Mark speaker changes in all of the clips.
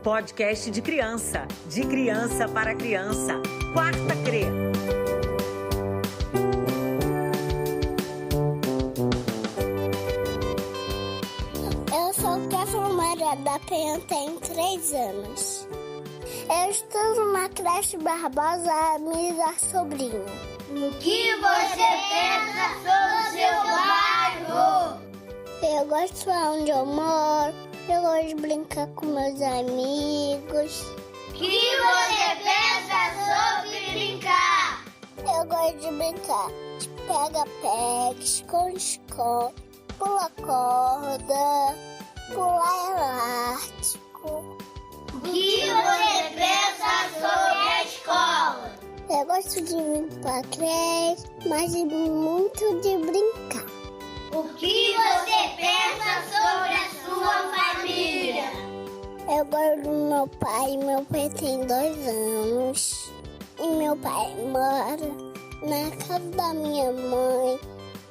Speaker 1: Podcast de criança para criança. Quarta CRE.
Speaker 2: Eu sou Kefla Maria da Penha, tenho 3 anos. Eu estudo na creche Barbosa Mira Sobrinho.
Speaker 3: O que você pensa sobre seu bairro?
Speaker 2: Eu gosto onde eu moro, eu gosto de brincar com meus amigos.
Speaker 3: O que você pensa sobre brincar?
Speaker 2: Eu gosto de brincar de pega-pega, esconde-esconde, pula corda, pular elástico.
Speaker 3: O que você pensa sobre a escola?
Speaker 2: Eu gosto de vir pra creche, mas muito de brincar.
Speaker 3: O que você pensa sobre a sua família?
Speaker 2: Eu gosto do meu pai tem 2 anos. E meu pai mora na casa da minha mãe.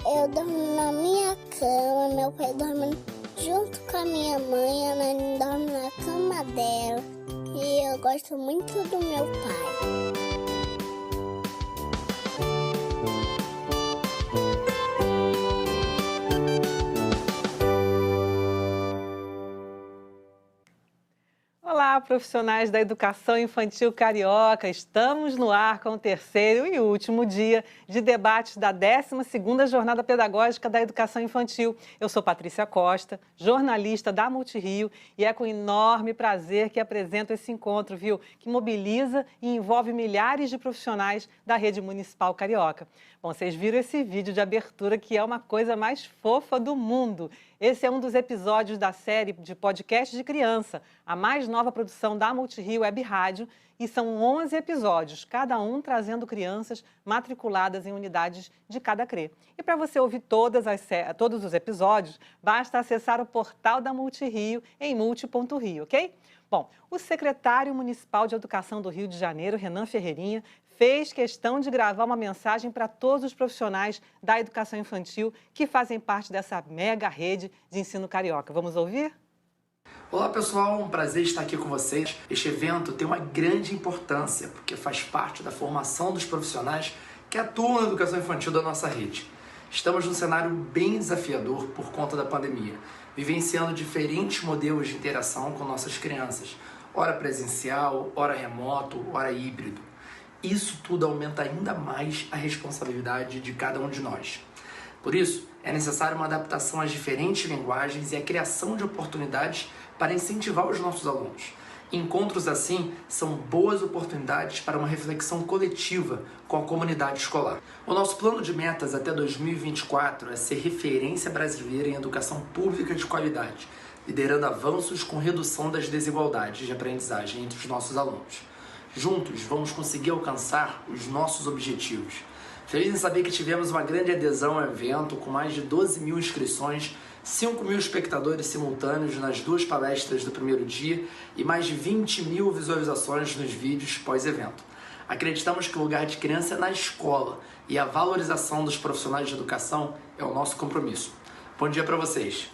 Speaker 2: Eu dormo na minha cama, meu pai dorme junto com a minha mãe, a mãe dorme na cama dela. E eu gosto muito do meu pai.
Speaker 4: Olá, profissionais da educação infantil carioca. Estamos no ar com o terceiro e último dia de debates da 12ª Jornada Pedagógica da Educação Infantil. Eu sou Patrícia Costa, jornalista da Multirio, e é com enorme prazer que apresento esse encontro, viu? Que mobiliza e envolve milhares de profissionais da rede municipal carioca. Bom, vocês viram esse vídeo de abertura que é uma coisa mais fofa do mundo. Esse é um dos episódios da série de podcast de criança, a mais nova produção da Multirio Web Rádio, e são 11 episódios, cada um trazendo crianças matriculadas em unidades de cada CRE. E para você ouvir todos os episódios, basta acessar o portal da Multirio em multi.rio, ok? Bom, o secretário municipal de Educação do Rio de Janeiro, Renan Ferreirinha, fez questão de gravar uma mensagem para todos os profissionais da educação infantil que fazem parte dessa mega rede de ensino carioca. Vamos ouvir?
Speaker 5: Olá pessoal, um prazer estar aqui com vocês. Este evento tem uma grande importância porque faz parte da formação dos profissionais que atuam na educação infantil da nossa rede. Estamos num cenário bem desafiador por conta da pandemia, vivenciando diferentes modelos de interação com nossas crianças, ora presencial, ora remoto, ora híbrido. Isso tudo aumenta ainda mais a responsabilidade de cada um de nós. Por isso, é necessário uma adaptação às diferentes linguagens e a criação de oportunidades para incentivar os nossos alunos. Encontros assim são boas oportunidades para uma reflexão coletiva com a comunidade escolar. O nosso plano de metas até 2024 é ser referência brasileira em educação pública de qualidade, liderando avanços com redução das desigualdades de aprendizagem entre os nossos alunos. Juntos, vamos conseguir alcançar os nossos objetivos. Feliz em saber que tivemos uma grande adesão ao evento, com mais de 12 mil inscrições, 5 mil espectadores simultâneos nas 2 palestras do primeiro dia e mais de 20 mil visualizações nos vídeos pós-evento. Acreditamos que o lugar de criança é na escola e a valorização dos profissionais de educação é o nosso compromisso. Bom dia para vocês!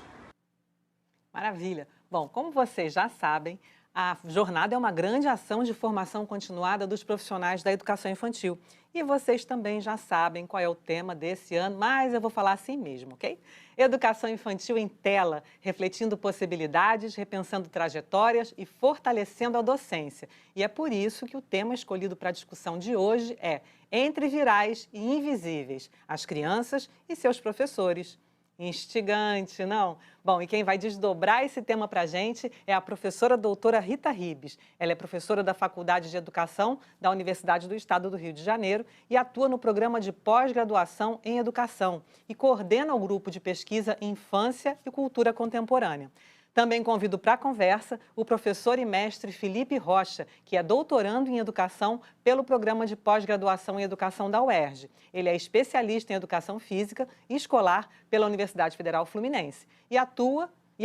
Speaker 4: Maravilha! Bom, como vocês já sabem, a jornada é uma grande ação de formação continuada dos profissionais da educação infantil. E vocês também já sabem qual é o tema desse ano, mas eu vou falar assim mesmo, ok? Educação infantil em tela, refletindo possibilidades, repensando trajetórias e fortalecendo a docência. E é por isso que o tema escolhido para a discussão de hoje é Entre Virais e Invisíveis, as crianças e seus professores. Instigante, não? Bom, e quem vai desdobrar esse tema para a gente é a professora doutora Rita Ribes. Ela é professora da Faculdade de Educação da Universidade do Estado do Rio de Janeiro e atua no programa de pós-graduação em Educação e coordena o grupo de pesquisa Infância e Cultura Contemporânea. Também convido para a conversa o professor e mestre Felipe Rocha, que é doutorando em Educação pelo Programa de Pós-Graduação em Educação da UERJ. Ele é especialista em Educação Física e Escolar pela Universidade Federal Fluminense e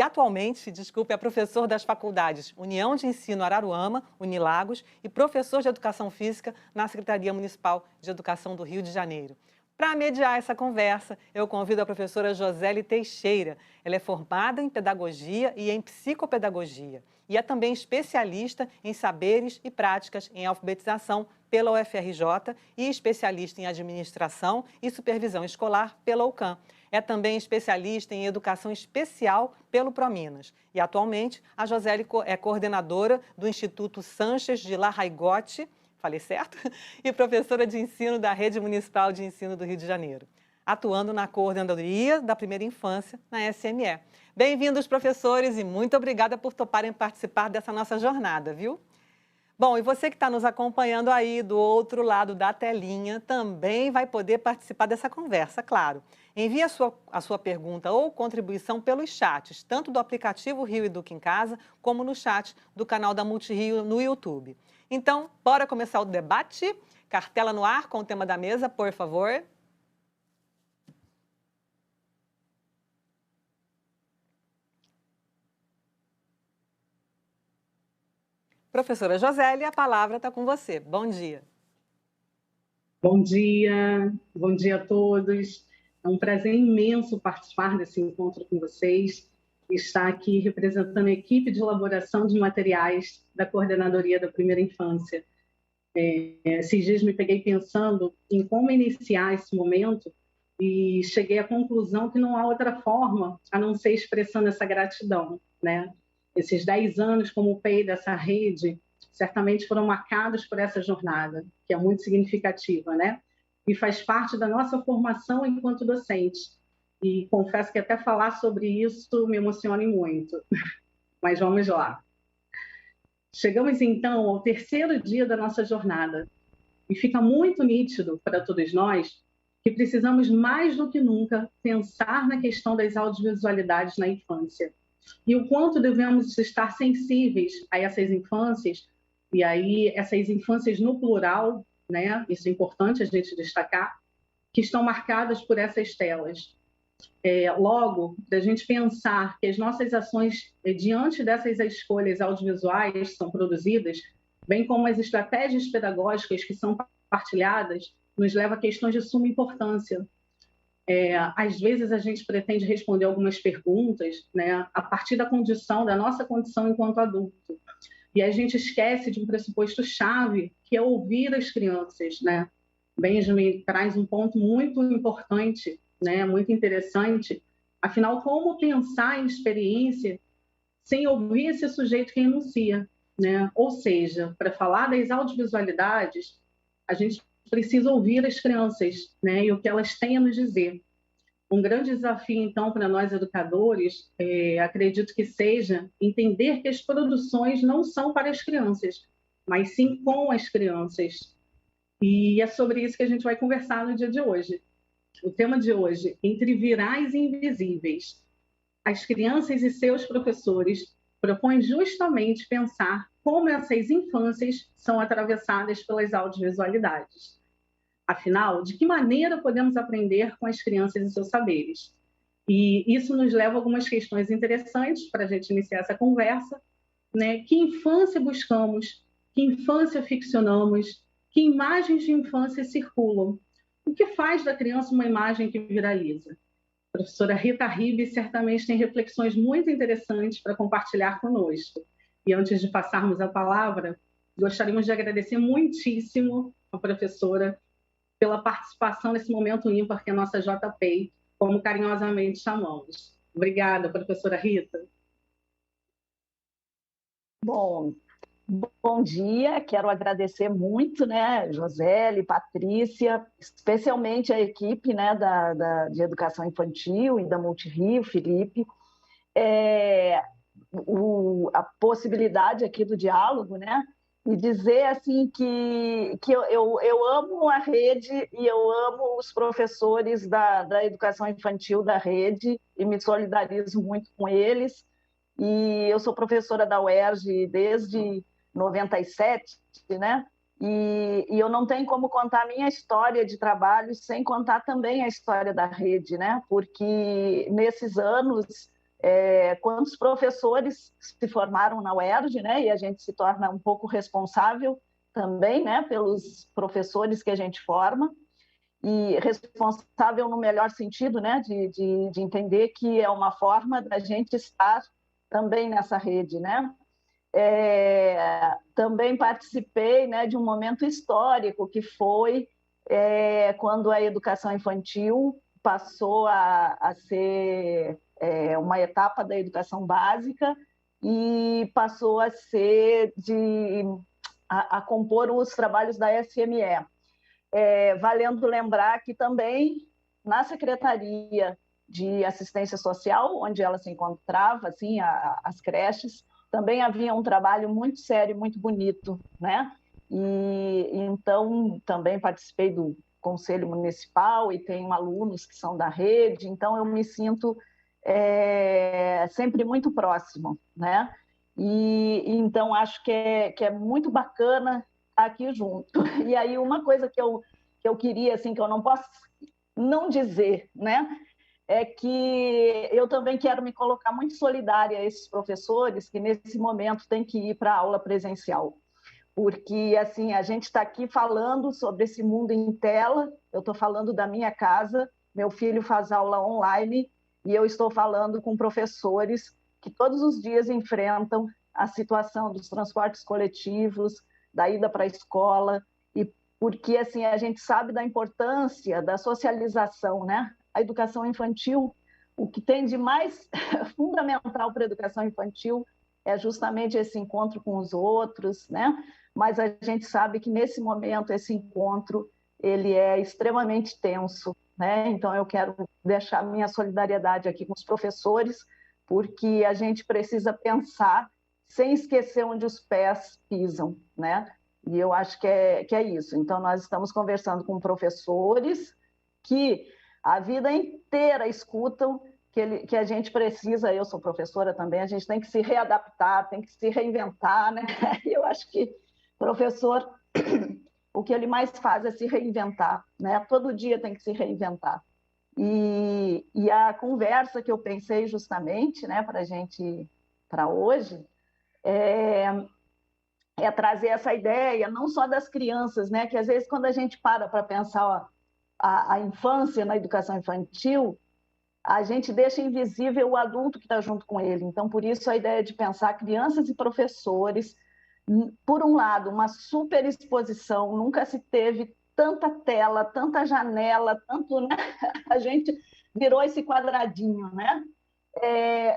Speaker 4: atualmente, é professor das faculdades União de Ensino Araruama, Unilagos, e professor de Educação Física na Secretaria Municipal de Educação do Rio de Janeiro. Para mediar essa conversa, eu convido a professora Josélie Teixeira. Ela é formada em Pedagogia e em Psicopedagogia e é também especialista em saberes e práticas em alfabetização pela UFRJ e especialista em Administração e Supervisão Escolar pela UCAM. É também especialista em Educação Especial pelo ProMinas. E, atualmente, a Josélie é coordenadora do Instituto Sanches de Larraigote, falei certo? E professora de ensino da Rede Municipal de Ensino do Rio de Janeiro, atuando na coordenadoria da primeira infância na SME. Bem-vindos, professores, e muito obrigada por toparem participar dessa nossa jornada, viu? Bom, e você que está nos acompanhando aí do outro lado da telinha também vai poder participar dessa conversa, claro. Envie a sua pergunta ou contribuição pelos chats, tanto do aplicativo Rio Educa em Casa, como no chat do canal da Multirio no YouTube. Então, bora começar o debate? Cartela no ar com o tema da mesa, por favor. Professora Josélie, a palavra está com você. Bom dia.
Speaker 6: Bom dia a todos. É um prazer imenso participar desse encontro com vocês e estar aqui representando a equipe de elaboração de materiais da Coordenadoria da Primeira Infância. Esses dias me peguei pensando em como iniciar esse momento e cheguei à conclusão que não há outra forma a não ser expressando essa gratidão, né? Esses 10 anos como PEI dessa rede certamente foram marcados por essa jornada, que é muito significativa, né? E faz parte da nossa formação enquanto docente. E confesso que até falar sobre isso me emociona muito. Mas vamos lá. Chegamos, então, ao terceiro dia da nossa jornada. E fica muito nítido para todos nós que precisamos, mais do que nunca, pensar na questão das audiovisualidades na infância. E o quanto devemos estar sensíveis a essas infâncias, e aí essas infâncias no plural, né? Isso é importante a gente destacar, que estão marcadas por essas telas. Logo, da gente pensar que as nossas ações diante dessas escolhas audiovisuais são produzidas, bem como as estratégias pedagógicas que são partilhadas, nos leva a questões de suma importância. Às vezes a gente pretende responder algumas perguntas, né, a partir da nossa condição enquanto adulto. E a gente esquece de um pressuposto-chave, que é ouvir as crianças, né? Benjamin traz um ponto muito importante, né, muito interessante. Afinal, como pensar em experiência sem ouvir esse sujeito que enuncia, né? Ou seja, para falar das audiovisualidades, a gente precisa ouvir as crianças, né, e o que elas têm a nos dizer. Um grande desafio, então, para nós educadores, acredito que seja entender que as produções não são para as crianças, mas sim com as crianças. E é sobre isso que a gente vai conversar no dia de hoje. O tema de hoje, Entre Virais e Invisíveis. As crianças e seus professores propõem justamente pensar como essas infâncias são atravessadas pelas audiovisualidades. Afinal, de que maneira podemos aprender com as crianças e seus saberes? E isso nos leva a algumas questões interessantes para a gente iniciar essa conversa, né? Que infância buscamos? Que infância ficcionamos? Que imagens de infância circulam? O que faz da criança uma imagem que viraliza? A professora Rita Ribe certamente tem reflexões muito interessantes para compartilhar conosco. E antes de passarmos a palavra, gostaríamos de agradecer muitíssimo a professora pela participação nesse momento ímpar que é a nossa JPEI, como carinhosamente chamamos. Obrigada, professora Rita.
Speaker 7: Bom dia, quero agradecer muito, né, Josélie, Patrícia, especialmente a equipe, né, de Educação Infantil e da Multirio, Felipe, a possibilidade aqui do diálogo, né, e dizer assim que eu amo a rede e eu amo os professores da educação infantil da rede e me solidarizo muito com eles. E eu sou professora da UERJ desde 97, né? E eu não tenho como contar a minha história de trabalho sem contar também a história da rede, né? Porque nesses anos, quantos professores se formaram na UERJ, né? E a gente se torna um pouco responsável também, né? Pelos professores que a gente forma. e responsável no melhor sentido, né, de entender que é uma forma da gente estar também nessa rede, né? Também participei, né, de um momento histórico que foi quando a educação infantil passou a ser uma etapa da educação básica e passou a ser a compor os trabalhos da SME. Valendo lembrar que também na Secretaria de Assistência Social, onde ela se encontrava, assim, as creches, também havia um trabalho muito sério, muito bonito, né? E então também participei do Conselho Municipal e tenho alunos que são da rede, então eu me sinto sempre muito próximo, né? E então acho que é muito bacana aqui junto. E aí uma coisa que eu queria, assim, que eu não posso não dizer, né, é que eu também quero me colocar muito solidária a esses professores que nesse momento têm que ir para a aula presencial, porque assim a gente está aqui falando sobre esse mundo em tela, eu estou falando da minha casa, meu filho faz aula online e eu estou falando com professores que todos os dias enfrentam a situação dos transportes coletivos, da ida para a escola, e porque assim a gente sabe da importância da socialização, né? A educação infantil, o que tem de mais fundamental para a educação infantil é justamente esse encontro com os outros, né? Mas a gente sabe que nesse momento esse encontro ele é extremamente tenso, né? Então eu quero deixar minha solidariedade aqui com os professores, porque a gente precisa pensar sem esquecer onde os pés pisam, né? E eu acho que é isso. Então, nós estamos conversando com professores que a vida inteira escutam que a gente precisa, eu sou professora também, a gente tem que se readaptar, tem que se reinventar, né? Eu acho que professor, o que ele mais faz é se reinventar, né? Todo dia tem que se reinventar. E a conversa que eu pensei justamente, né, para hoje, é trazer essa ideia, não só das crianças, né? Que às vezes quando a gente para pensar a infância na educação infantil, a gente deixa invisível o adulto que está junto com ele. Então, por isso a ideia de pensar crianças e professores, por um lado, uma super exposição, nunca se teve tanta tela, tanta janela, tanto, né? A gente virou esse quadradinho, né?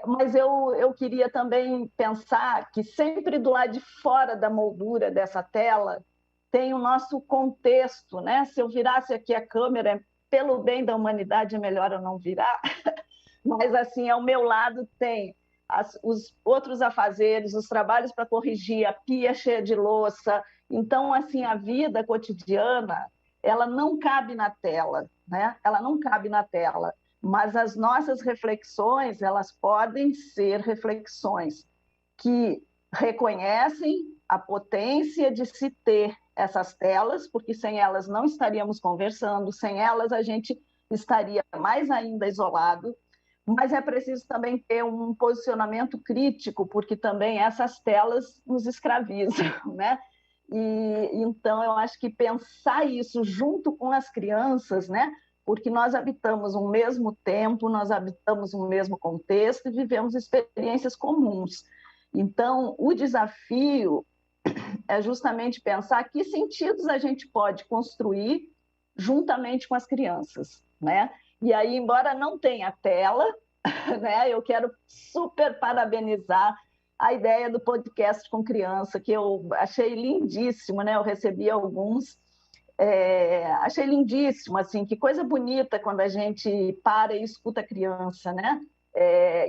Speaker 7: Mas eu queria também pensar que sempre do lado de fora da moldura dessa tela tem o nosso contexto, né? Se eu virasse aqui a câmera, pelo bem da humanidade é melhor eu não virar, mas assim, ao meu lado tem os outros afazeres, os trabalhos para corrigir, a pia cheia de louça. Então, assim, a vida cotidiana, ela não cabe na tela, né? Ela não cabe na tela. Mas as nossas reflexões, elas podem ser reflexões que reconhecem a potência de se ter essas telas, porque sem elas não estaríamos conversando, sem elas a gente estaria mais ainda isolado, mas é preciso também ter um posicionamento crítico, porque também essas telas nos escravizam, né? E então eu acho que pensar isso junto com as crianças, né? Porque nós habitamos um mesmo tempo, nós habitamos um mesmo contexto e vivemos experiências comuns. Então, o desafio é justamente pensar que sentidos a gente pode construir juntamente com as crianças, né? E aí, embora não tenha tela, né, eu quero super parabenizar a ideia do podcast com criança, que eu achei lindíssimo, né? Eu recebi alguns, achei lindíssimo, assim, que coisa bonita quando a gente para e escuta a criança, né?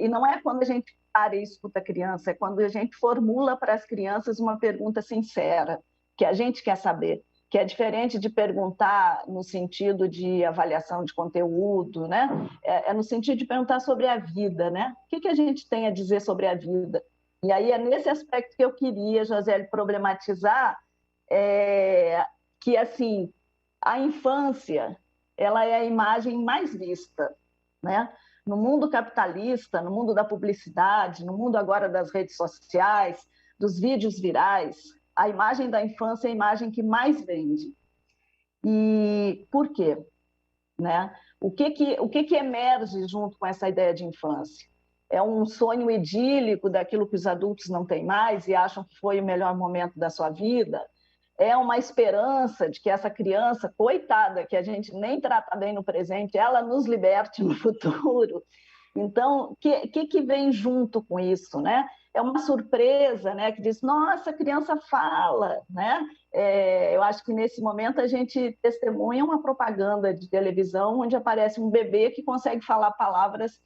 Speaker 7: E não é quando a gente para e escuta a criança, é quando a gente formula para as crianças uma pergunta sincera, que a gente quer saber, que é diferente de perguntar no sentido de avaliação de conteúdo, né? É no sentido de perguntar sobre a vida, né? O que a gente tem a dizer sobre a vida? E aí é nesse aspecto que eu queria, Josiele, problematizar, que, assim, a infância, ela é a imagem mais vista, né? No mundo capitalista, no mundo da publicidade, no mundo agora das redes sociais, dos vídeos virais, a imagem da infância é a imagem que mais vende. E por quê? né? O que emerge junto com essa ideia de infância? É um sonho idílico daquilo que os adultos não têm mais e acham que foi o melhor momento da sua vida? É uma esperança de que essa criança, coitada, que a gente nem trata bem no presente, ela nos liberte no futuro? Então, o que vem junto com isso, né? É uma surpresa, né? Que diz, nossa, a criança fala, né? Eu acho que nesse momento a gente testemunha uma propaganda de televisão onde aparece um bebê que consegue falar palavras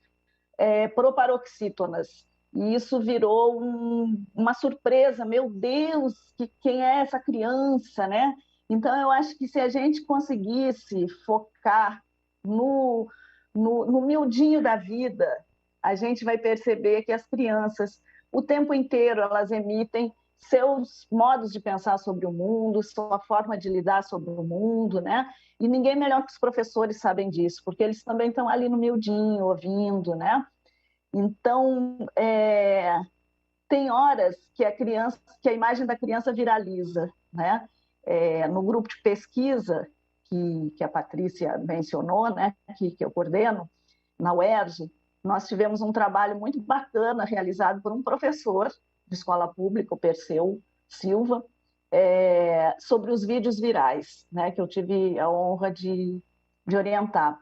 Speaker 7: proparoxítonas. E isso virou uma surpresa, meu Deus, quem é essa criança, né? Então, eu acho que se a gente conseguisse focar no miudinho da vida, a gente vai perceber que as crianças, o tempo inteiro, elas emitem seus modos de pensar sobre o mundo, sua forma de lidar sobre o mundo, né? E ninguém melhor que os professores sabem disso, porque eles também estão ali no miudinho, ouvindo, né? Então, tem horas que a imagem da criança viraliza, né? No grupo de pesquisa que a Patrícia mencionou, né? Que eu coordeno, na UERJ, nós tivemos um trabalho muito bacana realizado por um professor de escola pública, o Perseu Silva, sobre os vídeos virais, né? Que eu tive a honra de orientar.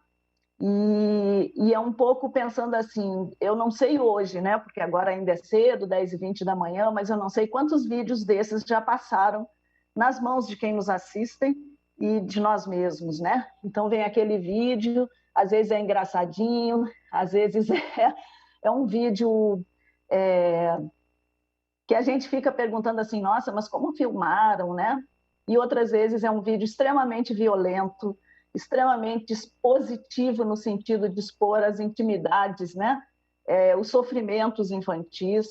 Speaker 7: E é um pouco pensando assim, eu não sei hoje, né? Porque agora ainda é cedo, 10h20 da manhã, mas eu não sei quantos vídeos desses já passaram nas mãos de quem nos assistem e de nós mesmos, né? Então vem aquele vídeo, às vezes é engraçadinho, às vezes é um vídeo que a gente fica perguntando assim, nossa, mas como filmaram, né? E outras vezes é um vídeo extremamente violento, extremamente expositivo no sentido de expor as intimidades, né? Os sofrimentos infantis.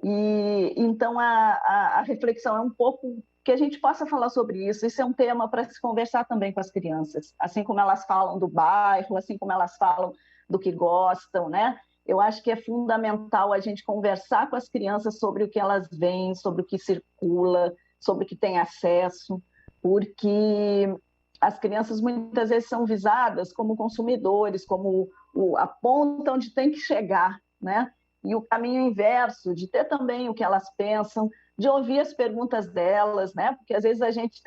Speaker 7: E então a reflexão é um pouco que a gente possa falar sobre isso. Isso é um tema para se conversar também com as crianças, assim como elas falam do bairro, assim como elas falam do que gostam, né? Eu acho que é fundamental a gente conversar com as crianças sobre o que elas veem, sobre o que circula, sobre o que tem acesso, porque as crianças muitas vezes são visadas como consumidores, como a ponta onde tem que chegar, né? E o caminho inverso, de ter também o que elas pensam, de ouvir as perguntas delas, né? Porque às vezes a gente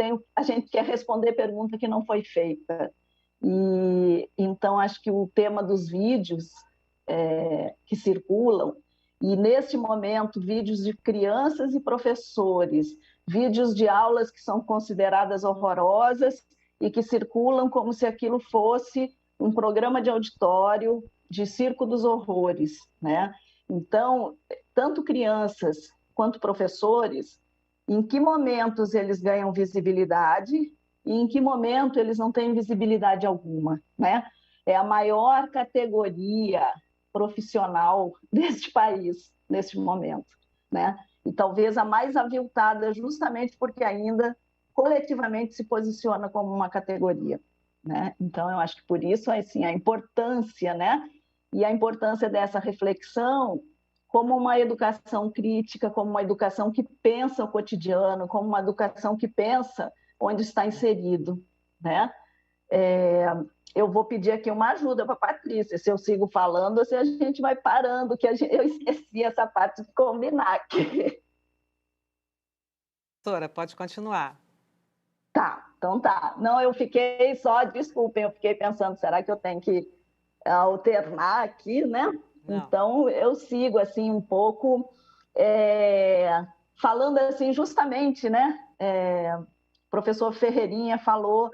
Speaker 7: quer responder pergunta que não foi feita. E então acho que o tema dos vídeos que circulam, e neste momento vídeos de crianças e professores, vídeos de aulas que são consideradas horrorosas e que circulam como se aquilo fosse um programa de auditório de circo dos horrores, né? Então, tanto crianças quanto professores, em que momentos eles ganham visibilidade e em que momento eles não têm visibilidade alguma, né? É a maior categoria profissional deste país, neste momento, né? E talvez a mais aviltada justamente porque ainda coletivamente se posiciona como uma categoria, né? Então, eu acho que por isso, assim, a importância, né? E a importância dessa reflexão como uma educação crítica, como uma educação que pensa o cotidiano, como uma educação que pensa onde está inserido, né? Eu vou pedir aqui uma ajuda para a Patrícia, se eu sigo falando ou se a gente vai parando, que eu esqueci essa parte de combinar aqui.
Speaker 4: Professora, pode continuar.
Speaker 7: Tá, então tá. Não, eu fiquei só, desculpem, eu fiquei pensando, será que eu tenho que alternar aqui, né?
Speaker 4: Não.
Speaker 7: Então, eu sigo, assim, um pouco, falando, assim, justamente, né? O professor Ferreirinha falou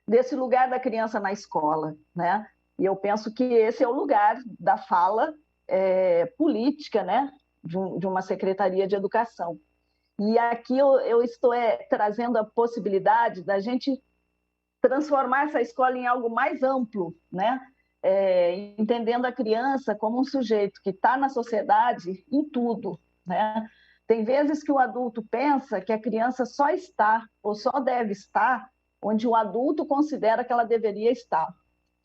Speaker 7: desse lugar da criança na escola, né? E eu penso que esse é o lugar da fala política, né? De uma secretaria de educação. E aqui eu estou trazendo a possibilidade da gente transformar essa escola em algo mais amplo, né? Entendendo a criança como um sujeito que está na sociedade em tudo, né? Tem vezes que o adulto pensa que a criança só está ou só deve estar onde o adulto considera que ela deveria estar,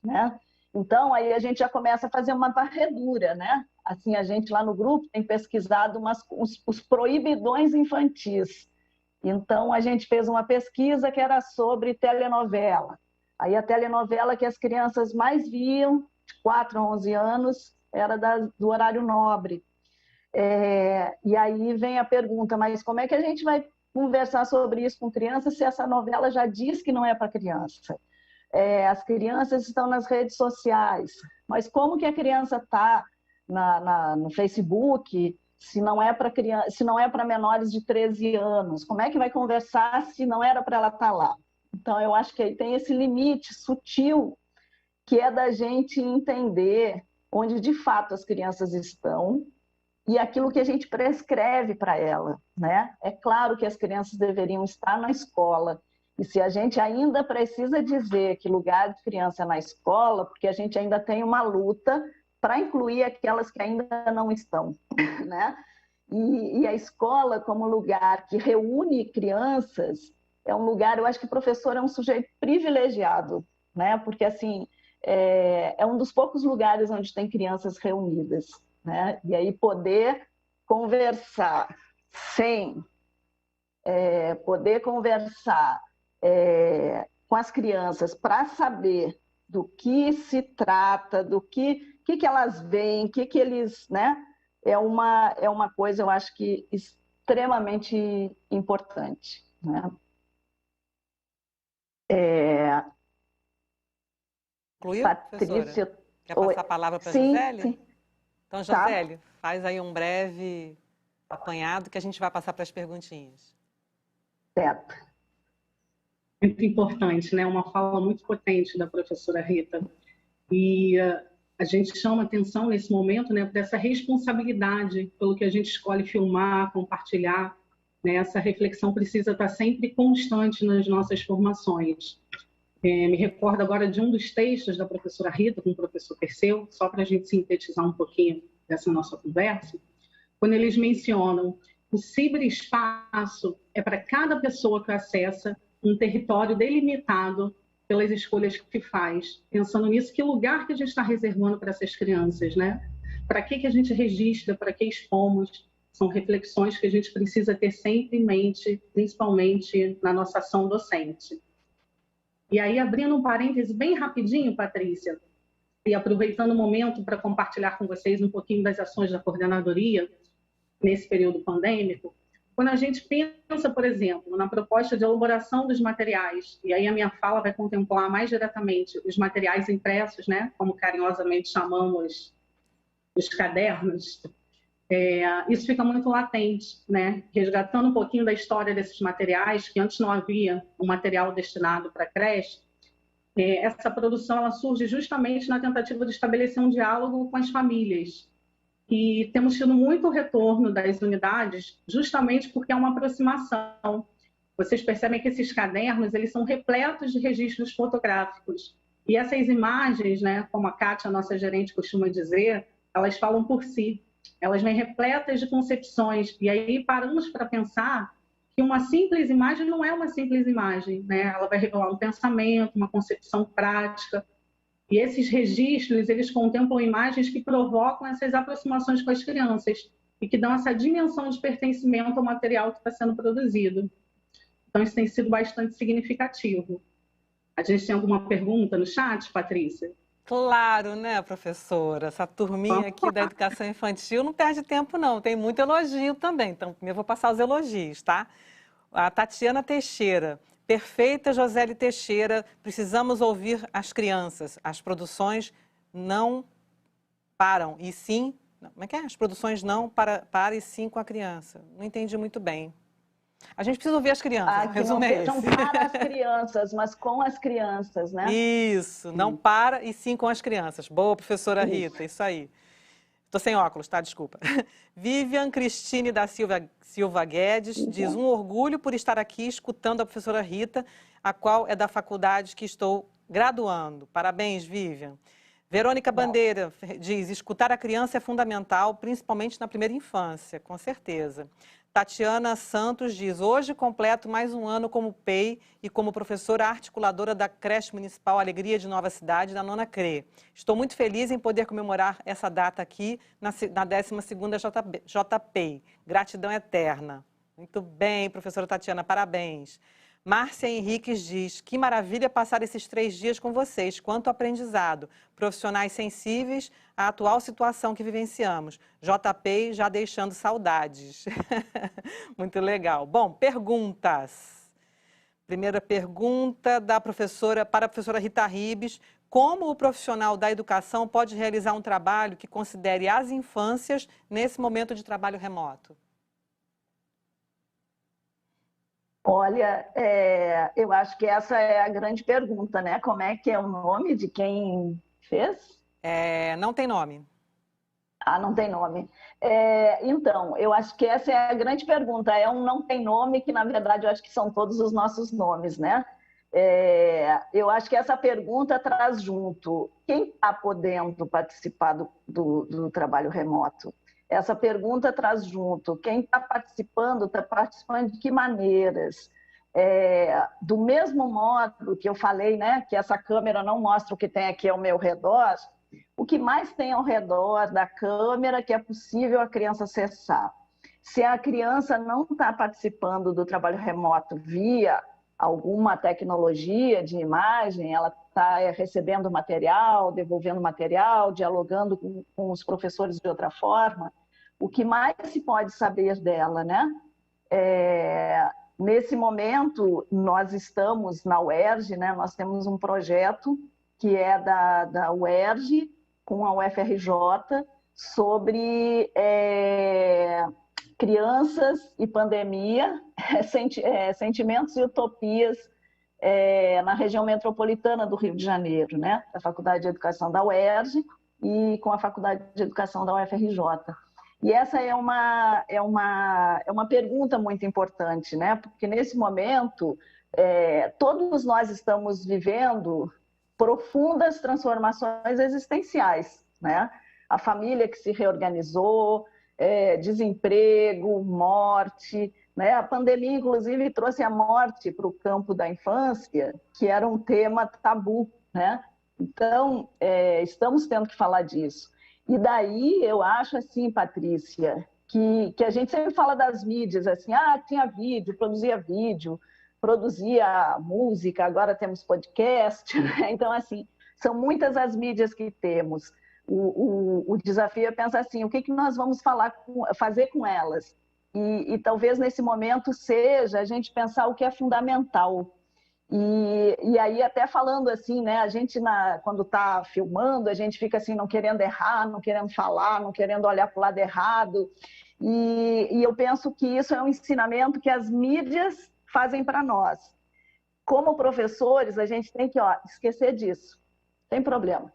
Speaker 7: né? Então, aí a gente já começa a fazer uma varredura, né? Assim, a gente lá no grupo tem pesquisado os proibidões infantis. Então, a gente fez uma pesquisa que era sobre telenovela. Aí a telenovela que as crianças mais viam, de 4 a 11 anos, era do horário nobre. E aí vem a pergunta, mas como é que a gente vai conversar sobre isso com criança se essa novela já diz que não é para criança? As crianças estão nas redes sociais, mas como que a criança está no Facebook se não é para criança, se não é para menores de 13 anos? Como é que vai conversar se não era para ela estar lá? Então, eu acho que aí tem esse limite sutil que é da gente entender onde de fato as crianças estão e aquilo que a gente prescreve para ela, né? É claro que as crianças deveriam estar na escola, e se a gente ainda precisa dizer que lugar de criança é na escola, porque a gente ainda tem uma luta para incluir aquelas que ainda não estão, né? E a escola como lugar que reúne crianças é um lugar, eu acho que o professor é um sujeito privilegiado, né? Porque assim, é um dos poucos lugares onde tem crianças reunidas, né? E aí poder conversar com as crianças para saber do que se trata, do que elas veem, que eles, né? É uma coisa, eu acho que extremamente importante, né?
Speaker 4: Concluiu,
Speaker 7: Patrícia,
Speaker 4: professora? Quer passar a palavra para a
Speaker 7: sim,
Speaker 4: Josélia?
Speaker 7: sim.
Speaker 4: Então, Josélia, faz aí um breve apanhado que a gente vai passar para as perguntinhas.
Speaker 7: Certo.
Speaker 6: Muito importante, né? Uma fala muito potente da professora Rita. E a gente chama atenção nesse momento, né, para essa responsabilidade pelo que a gente escolhe filmar, compartilhar, né? Essa reflexão precisa estar sempre constante nas nossas formações. Me recordo agora de um dos textos da professora Rita com o professor Perseu, só para a gente sintetizar um pouquinho dessa nossa conversa, quando eles mencionam o ciberespaço é para cada pessoa que acessa um território delimitado pelas escolhas que faz. Pensando nisso, que lugar que a gente está reservando para essas crianças, né? Para que a gente registra, para que expomos? São reflexões que a gente precisa ter sempre em mente, principalmente na nossa ação docente. E aí, abrindo um parêntese bem rapidinho, Patrícia, e aproveitando o momento para compartilhar com vocês um pouquinho das ações da coordenadoria nesse período pandêmico, quando a gente pensa, por exemplo, na proposta de elaboração dos materiais, e aí a minha fala vai contemplar mais diretamente os materiais impressos, né, como carinhosamente chamamos os cadernos, isso fica muito latente, né? Resgatando um pouquinho da história desses materiais, que antes não havia um material destinado para creche, essa produção ela surge justamente na tentativa de estabelecer um diálogo com as famílias. E temos tido muito retorno das unidades, justamente porque é uma aproximação. Vocês percebem que esses cadernos eles são repletos de registros fotográficos. E essas imagens, né, como a Kátia, nossa gerente, costuma dizer, elas falam por si. Elas vêm repletas de concepções. E aí paramos para pensar que uma simples imagem não é uma simples imagem, né? Ela vai revelar um pensamento, uma concepção prática. E esses registros, eles contemplam imagens que provocam essas aproximações com as crianças e que dão essa dimensão de pertencimento ao material que está sendo produzido. Então, isso tem sido bastante significativo. A gente tem alguma pergunta no chat, Patrícia?
Speaker 4: Claro, né, professora? Essa turminha aqui da educação infantil não perde tempo, não. Tem muito elogio também. Então, primeiro eu vou passar os elogios, tá? A Tatiana Teixeira. Perfeita, Josélia Teixeira. Precisamos ouvir as crianças. As produções não param, e sim... Como é que é? As produções não param e sim com a criança. Não entendi muito bem. A gente precisa ouvir as crianças, resumo é esse.
Speaker 7: Não para as crianças, mas com as crianças, né?
Speaker 4: Isso, não para e sim com as crianças. Boa, professora Rita, isso aí. Estou sem óculos, tá? Desculpa. Vivian Cristine da Silva Guedes diz: um orgulho por estar aqui escutando a professora Rita, a qual é da faculdade que estou graduando. Parabéns, Vivian. Verônica Bandeira diz: escutar a criança é fundamental, principalmente na primeira infância, com certeza. Tatiana Santos diz: hoje completo mais um ano como PEI e como professora articuladora da creche municipal Alegria de Nova Cidade, da Nona CRE. Estou muito feliz em poder comemorar essa data aqui na 12ª JPEI. Gratidão eterna. Muito bem, professora Tatiana, parabéns. Márcia Henriques diz, que maravilha passar esses 3 dias com vocês, quanto aprendizado. Profissionais sensíveis à atual situação que vivenciamos. JP já deixando saudades. Muito legal. Bom, perguntas. Primeira pergunta para a professora Rita Ribes. Como o profissional da educação pode realizar um trabalho que considere as infâncias nesse momento de trabalho remoto?
Speaker 7: Olha, eu acho que essa é a grande pergunta, né? Como é que é o nome de quem fez?
Speaker 4: Não tem nome.
Speaker 7: Ah, não tem nome. Então, eu acho que essa é a grande pergunta. É um não tem nome que, na verdade, eu acho que são todos os nossos nomes, né? Eu acho que essa pergunta traz junto quem está podendo participar do trabalho remoto. Essa pergunta traz junto quem está participando de que maneiras? Do mesmo modo que eu falei, né, que essa câmera não mostra o que tem aqui ao meu redor, o que mais tem ao redor da câmera que é possível a criança acessar. Se a criança não está participando do trabalho remoto via alguma tecnologia de imagem, ela está recebendo material, devolvendo material, dialogando com os professores de outra forma, o que mais se pode saber dela, né? Nesse momento, nós estamos na UERJ, né? Nós temos um projeto que é da UERJ com a UFRJ sobre crianças e pandemia, sentimentos e utopias na região metropolitana do Rio de Janeiro, né? Da Faculdade de Educação da UERJ e com a Faculdade de Educação da UFRJ. E essa é uma pergunta muito importante, né? Porque nesse momento todos nós estamos vivendo profundas transformações existenciais, né? A família que se reorganizou, desemprego, morte, né? A pandemia, inclusive, trouxe a morte para o campo da infância, que era um tema tabu, né? Então, estamos tendo que falar disso. E daí, eu acho assim, Patrícia, que a gente sempre fala das mídias, assim, tinha vídeo, produzia música, agora temos podcast, né? Então, assim, são muitas as mídias que temos. O desafio é pensar assim, o que nós vamos fazer com elas? E talvez nesse momento seja a gente pensar o que é fundamental. E aí até falando assim, né, a gente quando está filmando, a gente fica assim, não querendo errar, não querendo falar, não querendo olhar para o lado errado. E eu penso que isso é um ensinamento que as mídias fazem para nós. Como professores, a gente tem que esquecer disso, tem problema.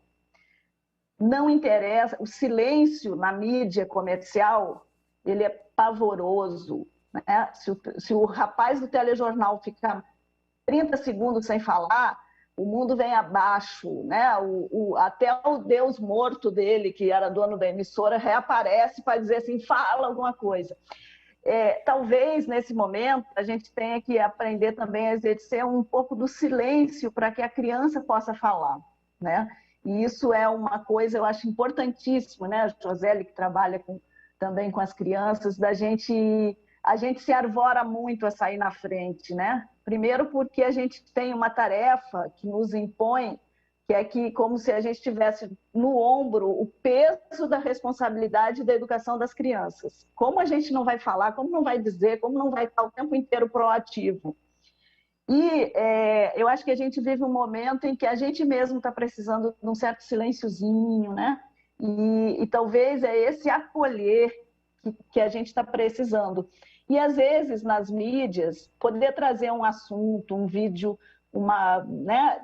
Speaker 7: Não interessa, o silêncio na mídia comercial, ele é pavoroso, né? Se o rapaz do telejornal ficar 30 segundos sem falar, o mundo vem abaixo, né? Até o Deus morto dele, que era dono da emissora, reaparece para dizer assim, fala alguma coisa. Talvez, nesse momento, a gente tenha que aprender também a exercer um pouco do silêncio para que a criança possa falar, né? E isso é uma coisa, eu acho, importantíssima, né? A Josélia, que trabalha também com as crianças, a gente se arvora muito a sair na frente, né? Primeiro porque a gente tem uma tarefa que nos impõe, que é como se a gente tivesse no ombro o peso da responsabilidade da educação das crianças. Como a gente não vai falar, como não vai dizer, como não vai estar o tempo inteiro proativo. E eu acho que a gente vive um momento em que a gente mesmo está precisando de um certo silênciozinho, né? E talvez é esse acolher que a gente está precisando. E, às vezes, nas mídias, poder trazer um assunto, um vídeo, né?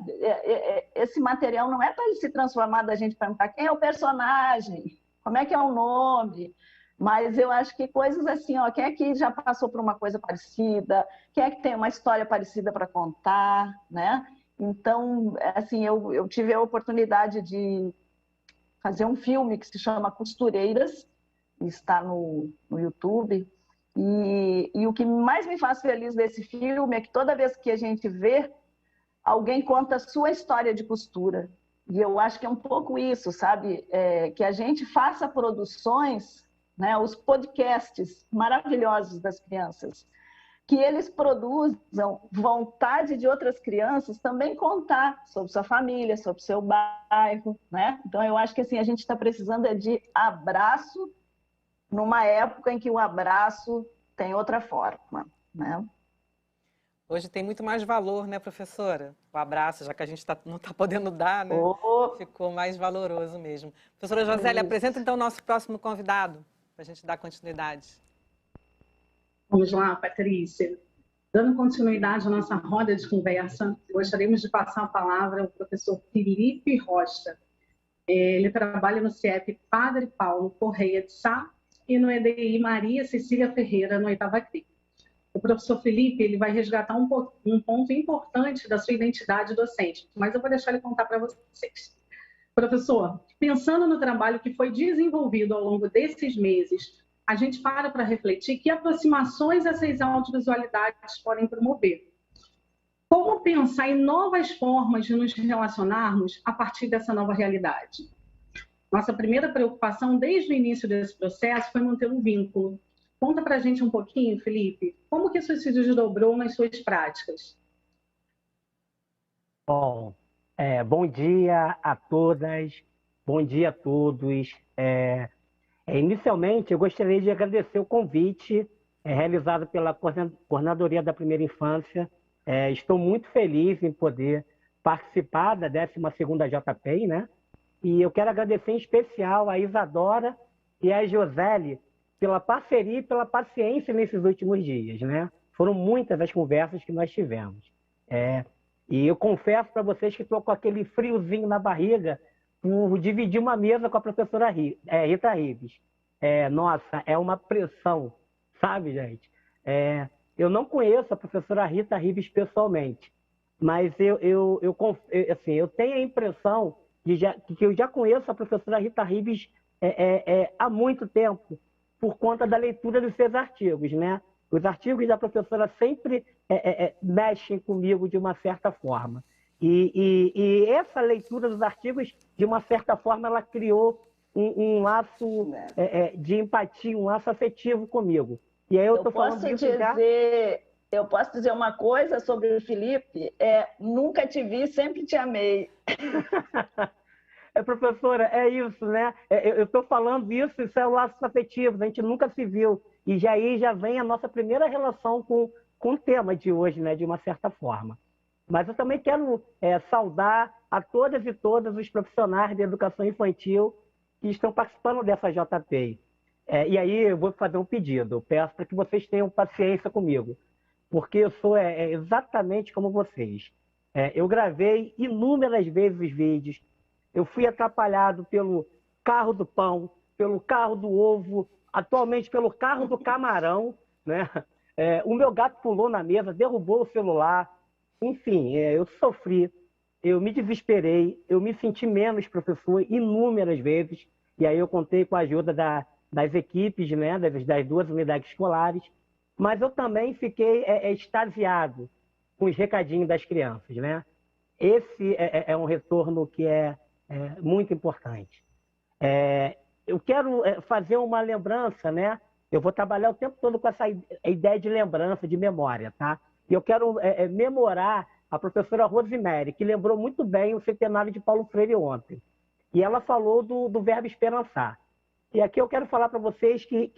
Speaker 7: Esse material não é para ele se transformar, da gente perguntar quem é o personagem, como é que é o nome, mas eu acho que coisas assim, quem é que já passou por uma coisa parecida, quem é que tem uma história parecida para contar, né? Então, assim, eu tive a oportunidade de fazer um filme que se chama Costureiras, está no YouTube. E o que mais me faz feliz desse filme é que toda vez que a gente vê, alguém conta a sua história de costura. E eu acho que é um pouco isso, sabe? Que a gente faça produções, né? Os podcasts maravilhosos das crianças. que eles produzam vontade de outras crianças também contar sobre sua família, sobre seu bairro, né? Então, eu acho que assim, a gente está precisando de abraço numa época em que o abraço tem outra forma, né?
Speaker 4: Hoje tem muito mais valor, né, professora? O abraço, já que a gente não está podendo dar, né? Ficou mais valoroso mesmo. Professora Josélia, apresenta então o nosso próximo convidado, para a gente dar continuidade.
Speaker 6: Vamos lá, Patrícia. Dando continuidade à nossa roda de conversa, gostaríamos de passar a palavra ao professor Felipe Rocha. Ele trabalha no CIEP Padre Paulo Correia de Sá e no EDI Maria Cecília Ferreira, no 8ª CRI. O professor Felipe ele vai resgatar um ponto importante da sua identidade docente, mas eu vou deixar ele contar para vocês. Professor, pensando no trabalho que foi desenvolvido ao longo desses meses, a gente para refletir que aproximações essas audiovisualidades podem promover. Como pensar em novas formas de nos relacionarmos a partir dessa nova realidade? Nossa primeira preocupação desde o início desse processo foi manter um vínculo. Conta para a gente um pouquinho, Felipe, como que isso se desdobrou nas suas práticas?
Speaker 8: Bom, bom dia a todas, bom dia a todos. Inicialmente, eu gostaria de agradecer o convite realizado pela Coordenadoria da Primeira Infância. Estou muito feliz em poder participar da 12ª JPEI, né? E eu quero agradecer em especial a Isadora e a Josélia pela parceria e pela paciência nesses últimos dias, né? Foram muitas as conversas que nós tivemos. E eu confesso para vocês que estou com aquele friozinho na barriga por dividir uma mesa com a professora Rita Ribes. Nossa, é uma pressão, sabe, gente? Eu não conheço a professora Rita Ribes pessoalmente, mas eu tenho a impressão que eu já conheço a professora Rita Ribes há muito tempo, por conta da leitura dos seus artigos, né? Os artigos da professora sempre mexem comigo de uma certa forma. E essa leitura dos artigos, de uma certa forma, ela criou um laço de empatia, um laço afetivo comigo. E aí eu estou falando disso já...
Speaker 7: Eu posso dizer uma coisa sobre o Felipe? Nunca te vi, sempre te amei.
Speaker 8: Professora, é isso, né? Eu estou falando isso é o laço afetivo, a gente nunca se viu. E aí já vem a nossa primeira relação com o tema de hoje, né? De uma certa forma. Mas eu também quero saudar a todas e todos os profissionais de educação infantil que estão participando dessa JPEI. E aí eu vou fazer um pedido, eu peço para que vocês tenham paciência comigo, porque eu sou exatamente como vocês. Eu gravei inúmeras vezes os vídeos, eu fui atrapalhado pelo carro do pão, pelo carro do ovo, atualmente pelo carro do camarão, né? O meu gato pulou na mesa, derrubou o celular, enfim, eu sofri, eu me desesperei, eu me senti menos professor inúmeras vezes, e aí eu contei com a ajuda das equipes, né, das 2 unidades escolares, mas eu também fiquei extasiado com os recadinhos das crianças, né? Esse é um retorno que é muito importante. Eu quero fazer uma lembrança, né? Eu vou trabalhar o tempo todo com essa ideia de lembrança, de memória, tá? E eu quero memorar a professora Rosemary, que lembrou muito bem o centenário de Paulo Freire ontem. E ela falou do verbo esperançar. E aqui eu quero falar para vocês que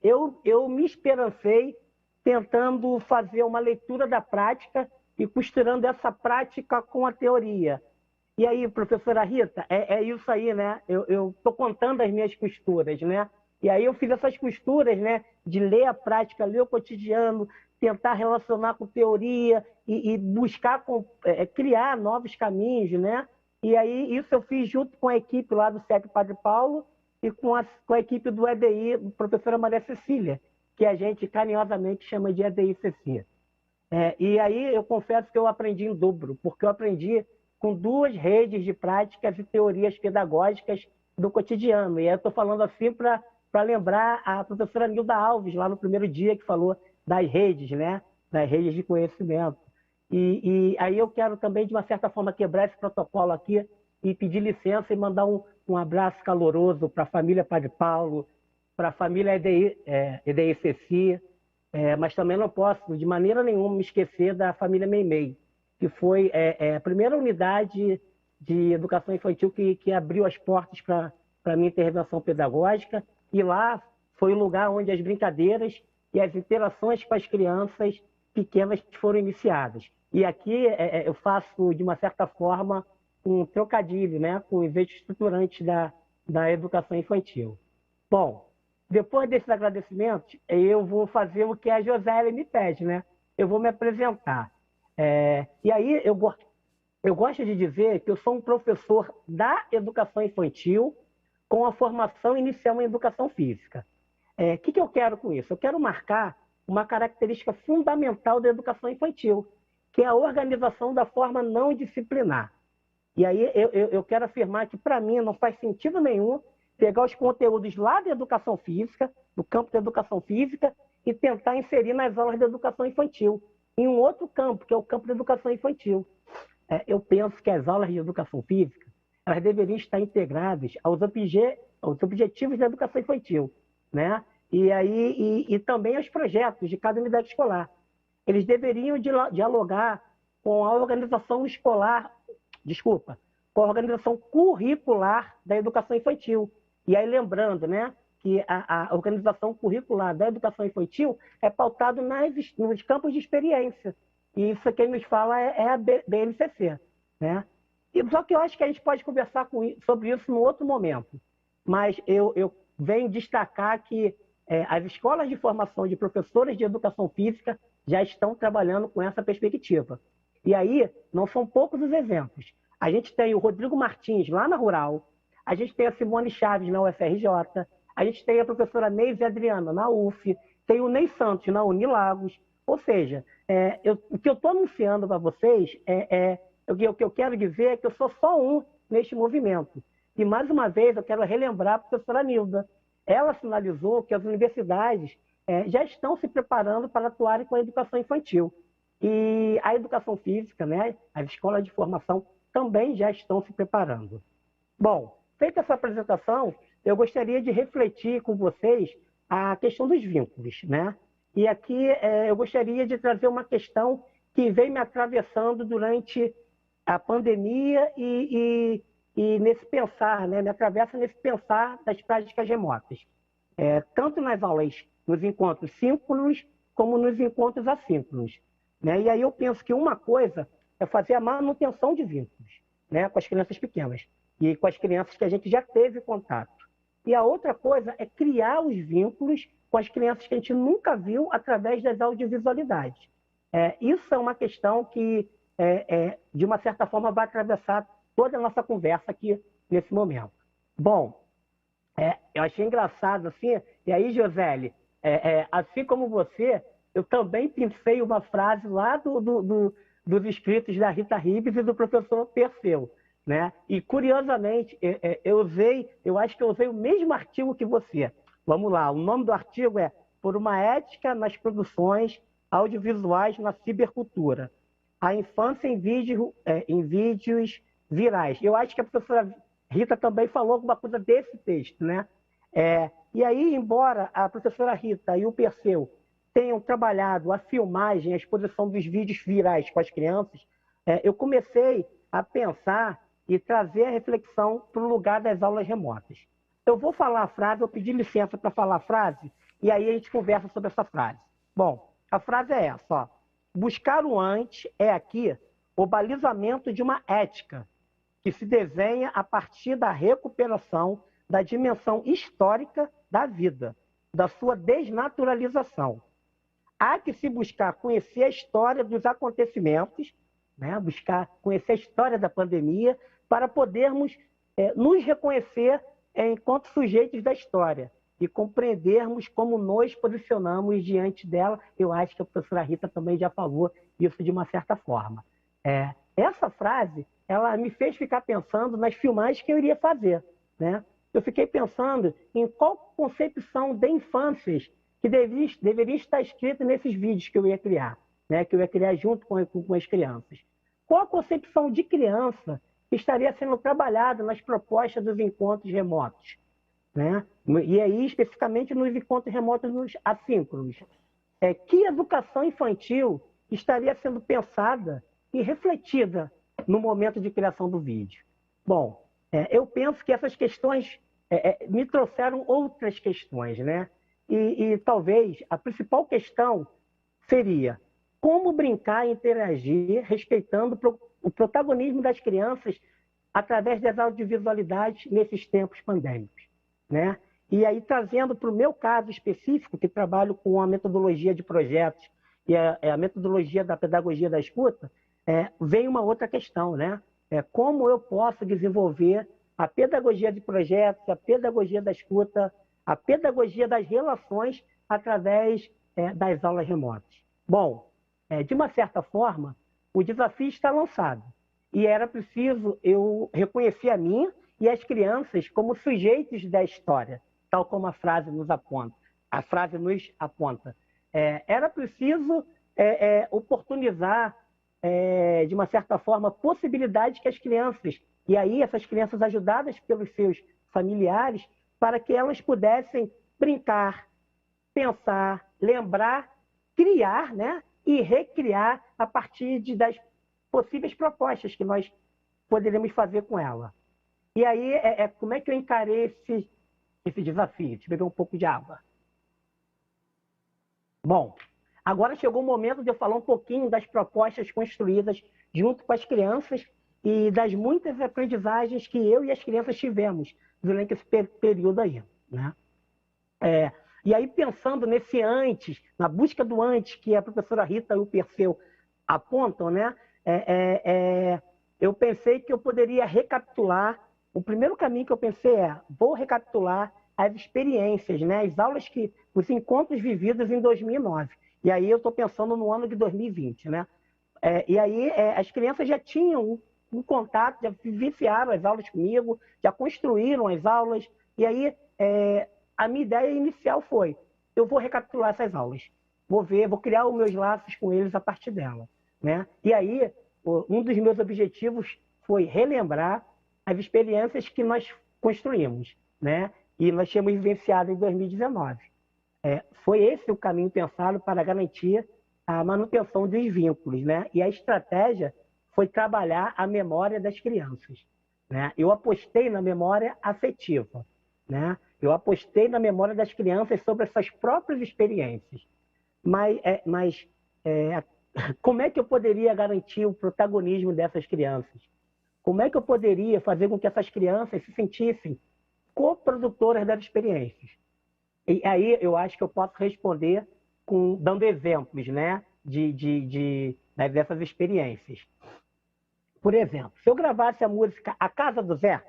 Speaker 8: eu me esperancei tentando fazer uma leitura da prática e costurando essa prática com a teoria. E aí, professora Rita, é isso aí, né? Eu estou contando as minhas costuras, né? E aí eu fiz essas costuras, né? De ler a prática, ler o cotidiano, tentar relacionar com teoria e buscar criar novos caminhos, né? E aí isso eu fiz junto com a equipe lá do CIEP Padre Paulo e com a equipe do EDI, professora Maria Cecília, que a gente carinhosamente chama de EDI Cecília. E aí eu confesso que eu aprendi em dobro, porque eu aprendi com 2 redes de práticas e teorias pedagógicas do cotidiano. E aí eu estou falando assim para lembrar a professora Nilda Alves, lá no primeiro dia, que falou das redes, né? Das redes de conhecimento. E aí eu quero também, de uma certa forma, quebrar esse protocolo aqui e pedir licença e mandar um abraço caloroso para a família Padre Paulo, para a família EDI Ceci, mas também não posso, de maneira nenhuma, me esquecer da família Meimei, que foi a primeira unidade de educação infantil que abriu as portas para a minha intervenção pedagógica, e lá foi o lugar onde as brincadeiras e as interações com as crianças pequenas foram iniciadas. E aqui eu faço, de uma certa forma, um trocadilho, né, com os eixos estruturantes da educação infantil. Bom, depois desses agradecimentos, eu vou fazer o que a Josélia me pede, né? Eu vou me apresentar. E aí eu gosto de dizer que eu sou um professor da educação infantil com a formação inicial em educação física. O que eu quero com isso? Eu quero marcar uma característica fundamental da educação infantil, que é a organização da forma não disciplinar. E aí eu quero afirmar que, para mim, não faz sentido nenhum pegar os conteúdos lá da educação física, do campo da educação física, e tentar inserir nas aulas de educação infantil, em um outro campo, que é o campo da educação infantil. Eu penso que as aulas de educação física, elas deveriam estar integradas aos objetivos da educação infantil, né? E também aos projetos de cada unidade escolar. Eles deveriam dialogar com a organização escolar, com a organização curricular da educação infantil. E aí, lembrando, né, que a organização curricular da educação infantil é pautada nos campos de experiência. E isso quem nos fala é a BNCC, né? Só que eu acho que a gente pode conversar sobre isso num outro momento. Mas eu venho destacar que as escolas de formação de professores de educação física já estão trabalhando com essa perspectiva. E aí, não são poucos os exemplos. A gente tem o Rodrigo Martins, lá na Rural, a gente tem a Simone Chaves, na UFRJ, a gente tem a professora Neise Adriana, na UF, tem o Ney Santos, na Unilagos. Ou seja, o que eu estou anunciando para vocês, o que eu quero dizer é que eu sou só um neste movimento. E, mais uma vez, eu quero relembrar a professora Nilda. Ela sinalizou que as universidades já estão se preparando para atuarem com a educação infantil. E a educação física, né, as escolas de formação, também já estão se preparando. Bom, feita essa apresentação, eu gostaria de refletir com vocês a questão dos vínculos, né? E aqui eu gostaria de trazer uma questão que vem me atravessando durante a pandemia e nesse pensar, né? Me atravessa nesse pensar das práticas remotas. Tanto nas aulas, nos encontros síncronos, como nos encontros assíncronos, né? E aí eu penso que uma coisa é fazer a manutenção de vínculos, né, com as crianças pequenas e com as crianças que a gente já teve contato. E a outra coisa é criar os vínculos com as crianças que a gente nunca viu através das audiovisualidades. Isso é uma questão que, de uma certa forma, vai atravessar toda a nossa conversa aqui nesse momento. Bom, eu achei engraçado, assim, e aí, Josélia, assim como você, eu também pensei uma frase lá dos escritos da Rita Ribes e do professor Perseu, né? E, curiosamente, eu acho que eu usei o mesmo artigo que você. Vamos lá, o nome do artigo é Por uma Ética nas Produções Audiovisuais na Cibercultura. A infância em vídeos virais. Eu acho que a professora Rita também falou alguma coisa desse texto, né? E aí, embora a professora Rita e o Perseu tenham trabalhado a filmagem, a exposição dos vídeos virais com as crianças, eu comecei a pensar e trazer a reflexão para o lugar das aulas remotas. Eu vou falar a frase, eu pedi licença para falar a frase, e aí a gente conversa sobre essa frase. Bom, a frase é essa, ó. Buscar o antes é aqui o balizamento de uma ética que se desenha a partir da recuperação da dimensão histórica da vida, da sua desnaturalização. Há que se buscar conhecer a história dos acontecimentos, né? Buscar conhecer a história da pandemia, para podermos nos reconhecer enquanto sujeitos da história e compreendermos como nos posicionamos diante dela. Eu acho que a professora Rita também já falou isso de uma certa forma. Essa frase, ela me fez ficar pensando nas filmagens que eu iria fazer, né? Eu fiquei pensando em qual concepção de infâncias que deveria estar escrita nesses vídeos que eu ia criar, né? Que eu ia criar junto com as crianças. Qual a concepção de criança que estaria sendo trabalhada nas propostas dos encontros remotos, né? E aí, especificamente, nos encontros remotos assíncronos. que educação infantil estaria sendo pensada e refletida no momento de criação do vídeo. Bom, eu penso que essas questões me trouxeram outras questões, né? E talvez a principal questão seria como brincar e interagir respeitando o protagonismo das crianças através das audiovisualidades nesses tempos pandêmicos, né? E aí, trazendo para o meu caso específico, que trabalho com a metodologia de projetos e a metodologia da pedagogia da escuta, vem uma outra questão, né? Como eu posso desenvolver a pedagogia de projetos, a pedagogia da escuta, a pedagogia das relações através das aulas remotas. Bom, de uma certa forma, o desafio está lançado. E era preciso eu reconhecer a mim e as crianças como sujeitos da história, tal como a frase nos aponta. Era preciso oportunizar, de uma certa forma, possibilidades que as crianças, e aí essas crianças ajudadas pelos seus familiares, para que elas pudessem brincar, pensar, lembrar, criar, né? E recriar a partir das possíveis propostas que nós poderíamos fazer com ela. E aí, como é que eu encarei esse desafio? Deixa eu beber um pouco de água. Bom, agora chegou o momento de eu falar um pouquinho das propostas construídas junto com as crianças e das muitas aprendizagens que eu e as crianças tivemos durante esse período aí, né? E aí, pensando nesse antes, na busca do antes, que a professora Rita e o Perseu apontam, né? Eu pensei que eu poderia recapitular. O primeiro caminho que eu pensei vou recapitular as experiências, né? As aulas os encontros vividos em 2009. E aí eu estou pensando no ano de 2020, né? E aí as crianças já tinham um contato, já vivenciaram as aulas comigo, já construíram as aulas. E aí a minha ideia inicial foi, eu vou recapitular essas aulas. Vou criar os meus laços com eles a partir dela, né? E aí, um dos meus objetivos foi relembrar as experiências que nós construímos, né? E nós tínhamos vivenciado em 2019. Foi esse o caminho pensado para garantir a manutenção dos vínculos, né? E a estratégia foi trabalhar a memória das crianças, né? Eu apostei na memória afetiva, né? Eu apostei na memória das crianças sobre as suas próprias experiências. Mas como é que eu poderia garantir o protagonismo dessas crianças? Como é que eu poderia fazer com que essas crianças se sentissem coprodutoras das experiências? E aí eu acho que eu posso responder dando exemplos, né, dessas experiências. Por exemplo, se eu gravasse a música A Casa do Zé,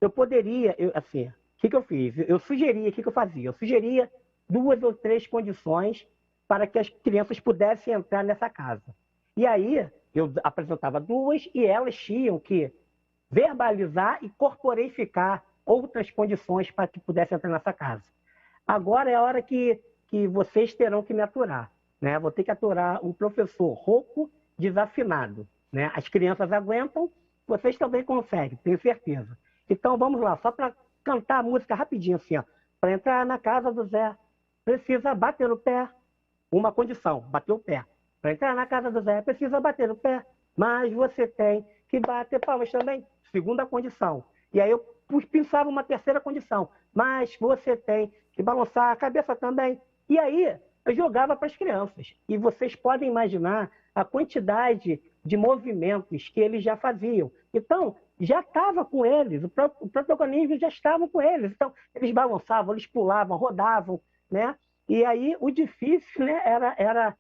Speaker 8: eu poderia, assim, o que eu fiz? Eu sugeria, o que eu fazia? Eu sugeria 2 ou 3 condições para que as crianças pudessem entrar nessa casa. E aí, eu apresentava 2 e elas tinham que verbalizar e corporificar outras condições para que pudessem entrar nessa casa. Agora é a hora que vocês terão que me aturar, né? Vou ter que aturar um professor rouco, desafinado, né? As crianças aguentam, vocês também conseguem, tenho certeza. Então, vamos lá, só para cantar a música rapidinho, assim, ó. Para entrar na casa do Zé, precisa bater o pé. Uma condição, bater o pé. Para entrar na casa do Zé, precisa bater o pé. Mas você tem que bater palmas também. Segunda condição. E aí eu pensava uma terceira condição. Mas você tem que balançar a cabeça também. E aí eu jogava para as crianças. E vocês podem imaginar a quantidade de movimentos que eles já faziam. Então, já estava com eles, o protagonismo já estava com eles. Então, eles balançavam, eles pulavam, rodavam, né? E aí o difícil, né, era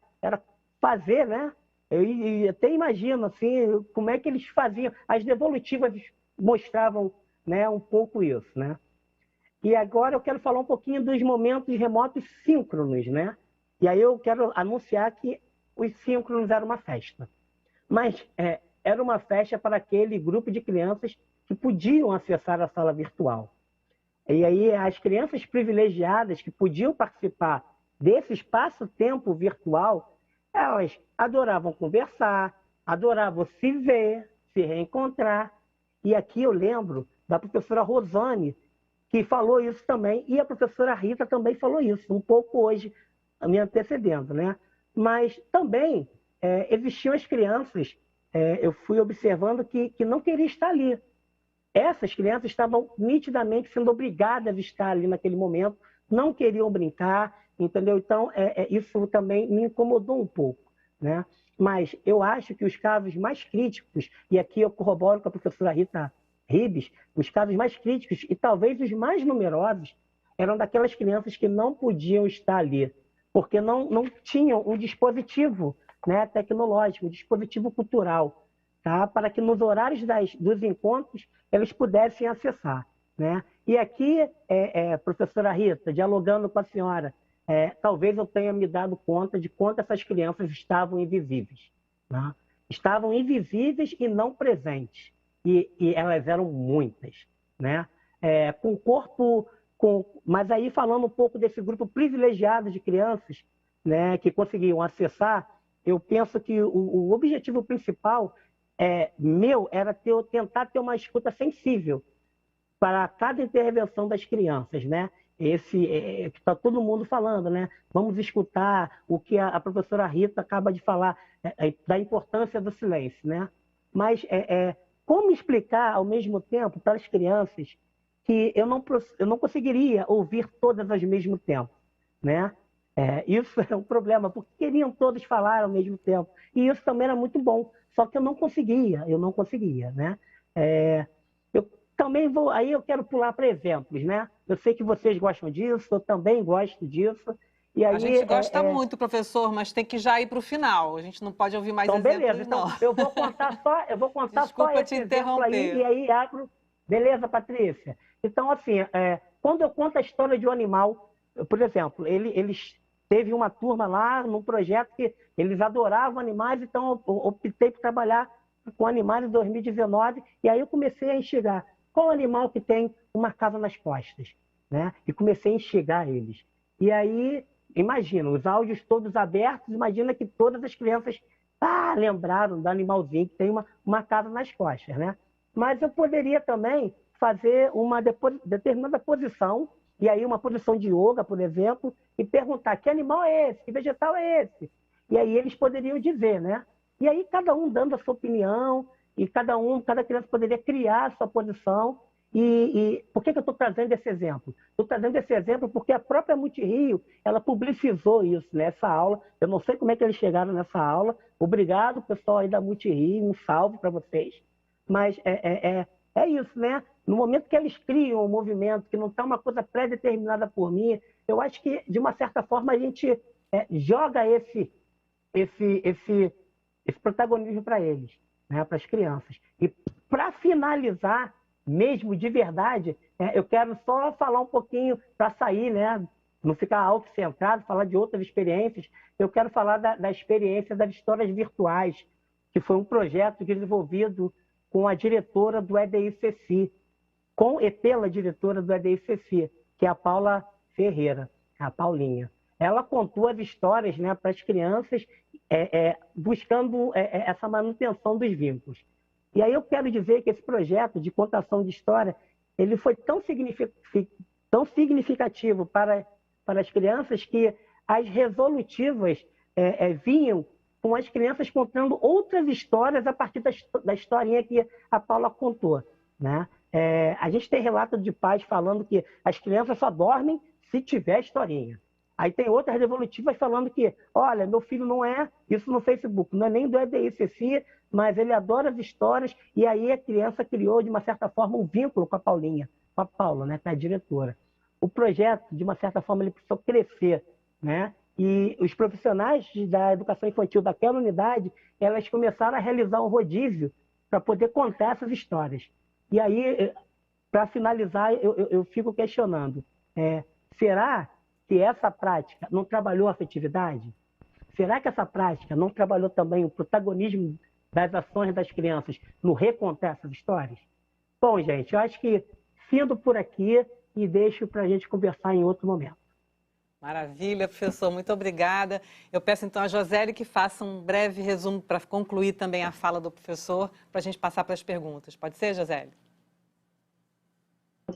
Speaker 8: fazer, né? Eu até imagino assim, como é que eles faziam. As devolutivas mostravam, né, um pouco isso, né? E agora eu quero falar um pouquinho dos momentos remotos síncronos, né? E aí eu quero anunciar que os síncronos eram uma festa. Mas era uma festa para aquele grupo de crianças que podiam acessar a sala virtual. E aí as crianças privilegiadas que podiam participar desse espaço-tempo virtual, elas adoravam conversar, adoravam se ver, se reencontrar. E aqui eu lembro da professora Rosane, que falou isso também, e a professora Rita também falou isso, um pouco hoje, me antecedendo, né? Mas também existiam as crianças, eu fui observando que não queriam estar ali. Essas crianças estavam nitidamente sendo obrigadas a estar ali naquele momento, não queriam brincar, entendeu? Então, isso também me incomodou um pouco, né? Mas eu acho que os casos mais críticos, e aqui eu corroboro com a professora Rita Ribes, os casos mais críticos e talvez os mais numerosos eram daquelas crianças que não podiam estar ali, porque não tinham um dispositivo, né, tecnológico, um dispositivo cultural, tá? Para que nos horários dos encontros eles pudessem acessar, né? E aqui, professora Rita, dialogando com a senhora, talvez eu tenha me dado conta de quanto essas crianças estavam invisíveis, né? Estavam invisíveis e não presentes, e elas eram muitas, né? Com corpo, mas aí falando um pouco desse grupo privilegiado de crianças, né, que conseguiam acessar, eu penso que o objetivo principal meu era tentar ter uma escuta sensível para cada intervenção das crianças, né? Esse que está todo mundo falando, né? Vamos escutar o que a professora Rita acaba de falar, da importância do silêncio, né? Mas como explicar ao mesmo tempo para as crianças que eu não conseguiria ouvir todas ao mesmo tempo, né? Isso é um problema, porque queriam todos falar ao mesmo tempo. E isso também era muito bom, só que eu não conseguia, né? Eu também aí eu quero pular para exemplos, né? Eu sei que vocês gostam disso, eu também gosto disso. E aí,
Speaker 4: a gente gosta muito, professor, mas tem que já ir para o final. A gente não pode ouvir mais
Speaker 8: então,
Speaker 4: exemplos,
Speaker 8: beleza.
Speaker 4: não.
Speaker 8: Então, eu vou contar
Speaker 4: Desculpa
Speaker 8: só
Speaker 4: te
Speaker 8: esse exemplo
Speaker 4: interromper.
Speaker 8: aí, e aí abro... Beleza, Patrícia? Então, assim, quando eu conto a história de um animal, por exemplo, eles teve uma turma lá num projeto que eles adoravam animais, então eu optei por trabalhar com animais em 2019, e aí eu comecei a enxergar qual animal que tem uma casa nas costas, né? E comecei a enxergar eles. E aí, imagina, os áudios todos abertos, imagina que todas as crianças lembraram do animalzinho que tem uma casa nas costas, né? Mas eu poderia também fazer uma determinada posição, e aí uma posição de yoga, por exemplo, e perguntar que animal é esse, que vegetal é esse? E aí eles poderiam dizer, né? E aí cada um dando a sua opinião, e cada criança poderia criar a sua posição. E por que eu estou trazendo esse exemplo? Estou trazendo esse exemplo porque a própria Multirio, ela publicizou isso nessa aula. Eu não sei como é que eles chegaram nessa aula. Obrigado, pessoal aí da Multirio, um salve para vocês. Mas é isso, né? No momento que eles criam um movimento, que não está uma coisa pré-determinada por mim, eu acho que, de uma certa forma, a gente joga esse protagonismo para eles, né? Para as crianças. E, para finalizar, mesmo de verdade, eu quero só falar um pouquinho, para sair, né? Não ficar autocentrado, falar de outras experiências. Eu quero falar da experiência das histórias virtuais, que foi um projeto desenvolvido com a diretora do EDICC, pela diretora do EDICC, que é a Paula Ferreira, a Paulinha. Ela contou as histórias, né, para as crianças, buscando essa manutenção dos vínculos. E aí eu quero dizer que esse projeto de contação de história, ele foi tão significativo para as crianças que as resolutivas vinham com as crianças contando outras histórias a partir da historinha que a Paula contou, né? A gente tem relato de pais falando que as crianças só dormem se tiver historinha. Aí tem outras devolutivas falando que, olha, meu filho não isso no Facebook, não é nem do EDICC, mas ele adora as histórias, e aí a criança criou, de uma certa forma, um vínculo com a Paulinha, com a Paula, né, que é a diretora. O projeto, de uma certa forma, ele precisou crescer, né? E os profissionais da educação infantil daquela unidade, elas começaram a realizar um rodízio para poder contar essas histórias. E aí, para finalizar, eu fico questionando, será que essa prática não trabalhou a afetividade? Será que essa prática não trabalhou também o protagonismo das ações das crianças no recontar essas histórias? Bom, gente, eu acho que findo por aqui e deixo para a gente conversar em outro momento.
Speaker 4: Maravilha, professor, muito obrigada. Eu peço então a Josélia que faça um breve resumo para concluir também a fala do professor, para a gente passar para as perguntas. Pode ser, Josélia?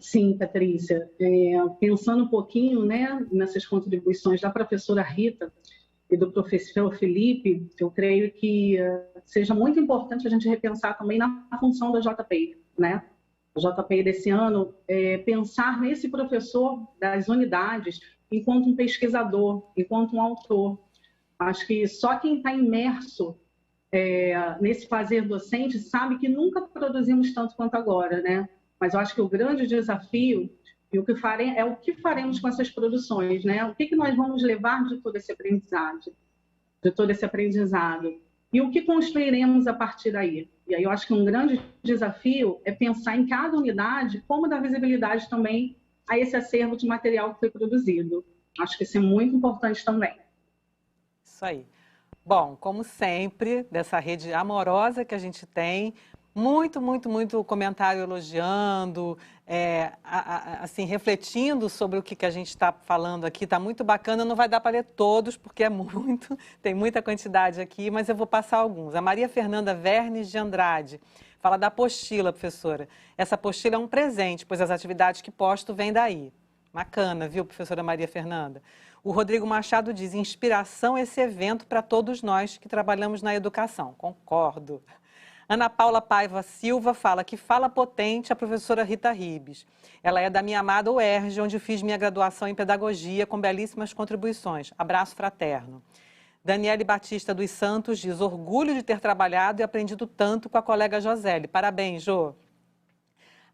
Speaker 6: Sim, Patrícia. Pensando um pouquinho, né, nessas contribuições da professora Rita e do professor Felipe, eu creio que seja muito importante a gente repensar também na função da JPI, né? A JPI desse ano, pensar nesse professor das unidades enquanto um pesquisador, enquanto um autor. Acho que só quem está imerso nesse fazer docente sabe que nunca produzimos tanto quanto agora, né? Mas eu acho que o grande desafio e o que faremos com essas produções, né? O que nós vamos levar de todo esse aprendizado, e o que construiremos a partir daí. E aí eu acho que um grande desafio é pensar em cada unidade como dar visibilidade também a esse acervo de material que foi produzido. Acho que isso é muito importante também.
Speaker 4: Isso aí. Bom, como sempre, dessa rede amorosa que a gente tem, muito comentário elogiando, assim, refletindo sobre o que a gente está falando aqui. Está muito bacana, não vai dar para ler todos, porque tem muita quantidade aqui, mas eu vou passar alguns. A Maria Fernanda Vernes de Andrade fala da apostila, professora. Essa apostila é um presente, pois as atividades que posto vêm daí. Bacana, viu, professora Maria Fernanda? O Rodrigo Machado diz, inspiração esse evento para todos nós que trabalhamos na educação. Concordo. Ana Paula Paiva Silva fala que fala potente a professora Rita Ribes. Ela é da minha amada UERJ, onde fiz minha graduação em pedagogia com belíssimas contribuições. Abraço fraterno. Daniele Batista dos Santos diz, orgulho de ter trabalhado e aprendido tanto com a colega Josele. Parabéns, Jô.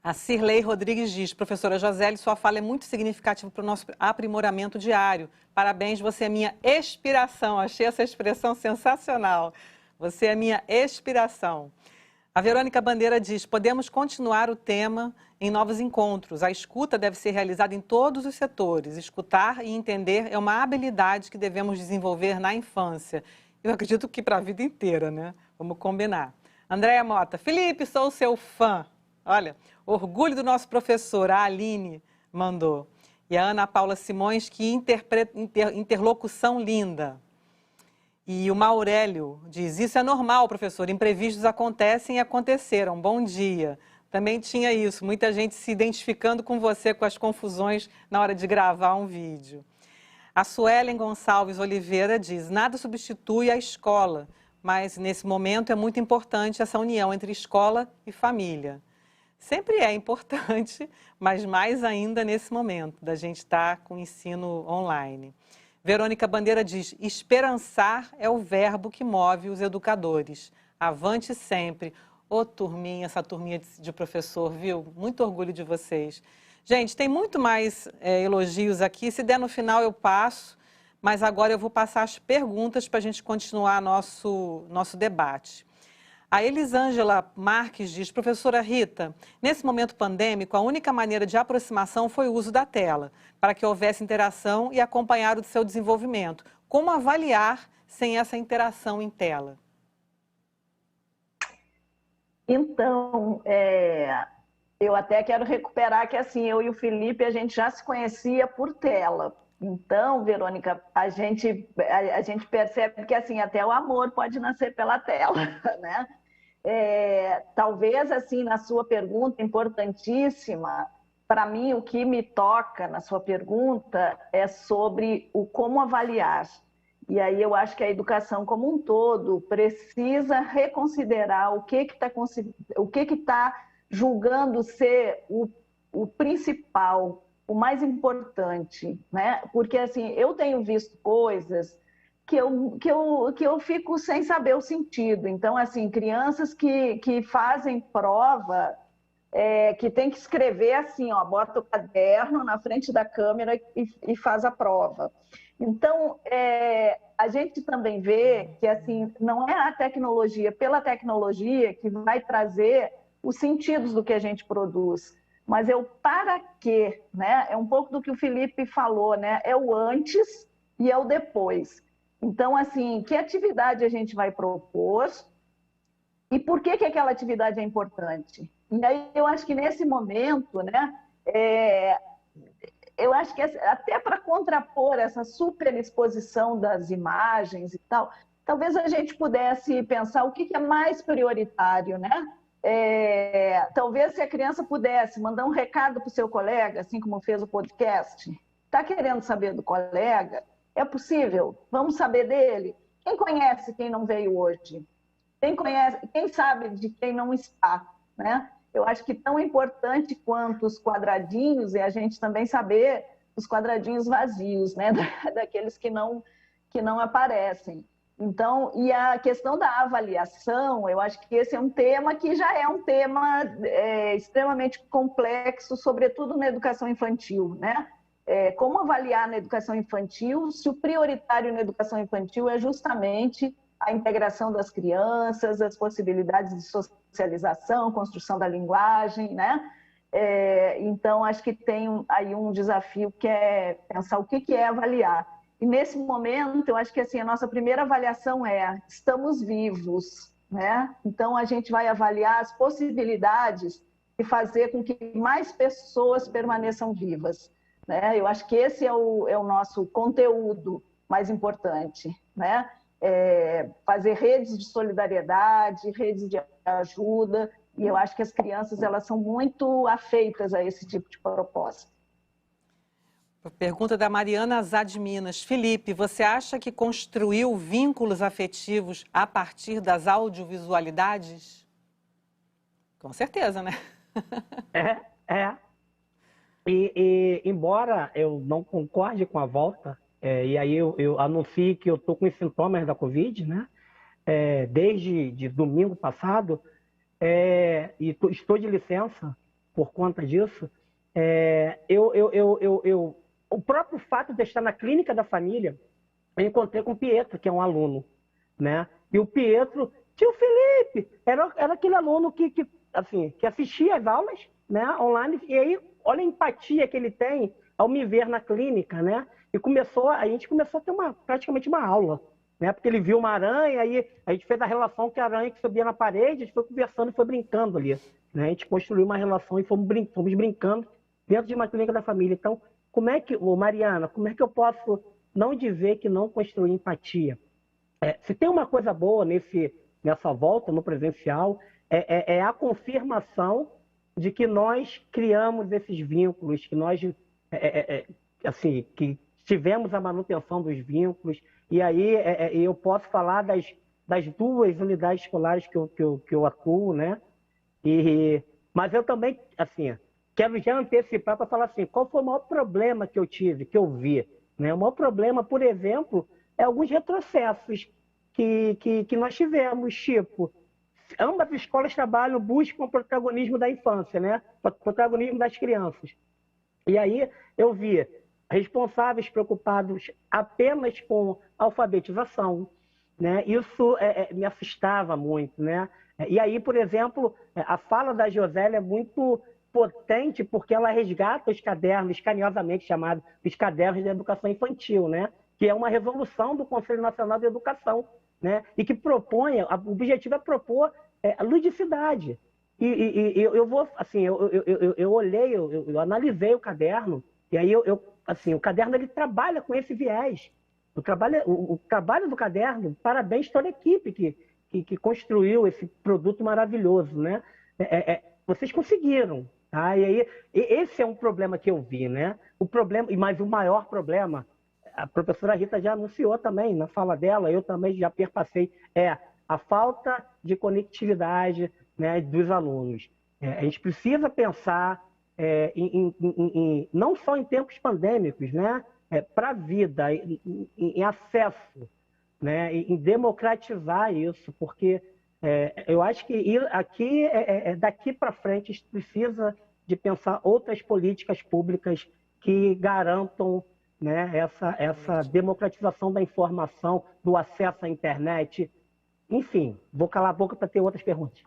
Speaker 4: A Cirlei Rodrigues diz, professora Josele, sua fala é muito significativa para o nosso aprimoramento diário. Parabéns, você é minha inspiração. Achei essa expressão sensacional. Você é minha inspiração. A Verônica Bandeira diz, podemos continuar o tema em novos encontros. A escuta deve ser realizada em todos os setores. Escutar e entender é uma habilidade que devemos desenvolver na infância. Eu acredito que para a vida inteira, né? Vamos combinar. Andréia Mota, Felipe, sou seu fã. Olha, orgulho do nosso professor, a Aline mandou. E a Ana Paula Simões, que interlocução linda. E o Maurélio diz, isso é normal, professor, imprevistos acontecem e aconteceram, bom dia. Também tinha isso, muita gente se identificando com você, com as confusões na hora de gravar um vídeo. A Suelen Gonçalves Oliveira diz, nada substitui a escola, mas nesse momento é muito importante essa união entre escola e família. Sempre é importante, mas mais ainda nesse momento, da gente estar com o ensino online. Verônica Bandeira diz, esperançar é o verbo que move os educadores. Avante sempre. Ô, turminha, essa turminha de professor, viu? Muito orgulho de vocês. Gente, tem muito mais elogios aqui. Se der no final eu passo, mas agora eu vou passar as perguntas para a gente continuar nosso debate. A Elisângela Marques diz, professora Rita, nesse momento pandêmico, a única maneira de aproximação foi o uso da tela, para que houvesse interação e acompanhar o seu desenvolvimento. Como avaliar sem essa interação em tela?
Speaker 7: Então, eu até quero recuperar que assim, eu e o Felipe, a gente já se conhecia por tela. Então, Verônica, a gente percebe que assim, até o amor pode nascer pela tela, né? Talvez, assim, na sua pergunta importantíssima, para mim, o que me toca na sua pergunta é sobre o como avaliar. E aí eu acho que a educação como um todo precisa reconsiderar o que está julgando ser o principal, o mais importante, né? Porque, assim, eu tenho visto coisas que eu fico sem saber o sentido. Então, assim, crianças que fazem prova, que tem que escrever assim, ó, bota o caderno na frente da câmera e faz a prova. Então, a gente também vê que assim, não é a tecnologia pela tecnologia que vai trazer os sentidos do que a gente produz, mas é o para quê, né? É um pouco do que o Felipe falou, né? É o antes e é o depois. Então, assim, que atividade a gente vai propor e por que aquela atividade é importante? E aí eu acho que nesse momento, né, eu acho que até para contrapor essa superexposição das imagens e tal, talvez a gente pudesse pensar o que é mais prioritário, né? Talvez se a criança pudesse mandar um recado para o seu colega, assim como fez o podcast, está querendo saber do colega, é possível? Vamos saber dele? Quem conhece quem não veio hoje? Quem sabe de quem não está, né? Eu acho que tão importante quanto os quadradinhos é a gente também saber os quadradinhos vazios, né? Daqueles que não aparecem. Então, e a questão da avaliação, eu acho que esse é um tema que já é um tema extremamente complexo, sobretudo na educação infantil, né? Como avaliar na educação infantil se o prioritário na educação infantil é justamente a integração das crianças, as possibilidades de socialização, construção da linguagem, né? Então, acho que tem aí um desafio que é pensar o que é avaliar. E nesse momento, eu acho que assim, a nossa primeira avaliação é: estamos vivos, né? Então, a gente vai avaliar as possibilidades de fazer com que mais pessoas permaneçam vivas, né? Eu acho que esse é o nosso conteúdo mais importante, né? Fazer redes de solidariedade, redes de ajuda, e eu acho que as crianças elas são muito afeitas a esse tipo de proposta.
Speaker 4: Pergunta da Mariana Zadminas. Felipe, você acha que construiu vínculos afetivos a partir das audiovisualidades? Com certeza, né?
Speaker 8: E embora eu não concorde com a volta, e aí eu anuncio que eu estou com os sintomas da Covid, né? Desde domingo passado, e estou de licença por conta disso, o próprio fato de eu estar na clínica da família, eu encontrei com o Pietro, que é um aluno, né? E o Pietro, tio Felipe, era aquele aluno que assistia às aulas, né, online, e aí olha a empatia que ele tem ao me ver na clínica, né? E a gente começou a ter praticamente uma aula, né? Porque ele viu uma aranha, aí a gente fez a relação que a aranha que subia na parede, a gente foi conversando e foi brincando ali, né? A gente construiu uma relação e fomos brincando dentro de uma clínica da família. Então, Mariana, como é que eu posso não dizer que não construí empatia? Se tem uma coisa boa nessa volta no presencial, é a confirmação de que nós criamos esses vínculos, que nós que tivemos a manutenção dos vínculos. E aí eu posso falar das duas unidades escolares que eu atuo, né? Mas eu também, assim, quero já antecipar para falar assim, qual foi o maior problema que eu tive, que eu vi, né? O maior problema, por exemplo, é alguns retrocessos que nós tivemos, tipo, ambas as escolas buscam o protagonismo da infância, né? O protagonismo das crianças. E aí eu vi responsáveis preocupados apenas com alfabetização, né? Isso me assustava muito, né? E aí, por exemplo, a fala da Josélia é muito potente porque ela resgata os cadernos, carinhosamente chamados os cadernos de educação infantil, né? Que é uma resolução do Conselho Nacional de Educação, né? E que o objetivo é propor a ludicidade. E eu vou, assim, eu olhei, eu analisei o caderno, e aí o caderno ele trabalha com esse viés. O trabalho do caderno, parabéns toda a equipe que construiu esse produto maravilhoso, né? Vocês conseguiram, tá? E aí, esse é um problema que eu vi, né? Mas o maior problema, a professora Rita já anunciou também na fala dela, eu também já perpassei, a falta de conectividade, né, dos alunos. A gente precisa pensar não só em tempos pandêmicos, né, para a vida, em acesso, né, em democratizar isso, porque eu acho que daqui para frente a gente precisa de pensar outras políticas públicas que garantam, né, essa democratização da informação, do acesso à internet. Enfim, vou calar a boca para ter outras perguntas.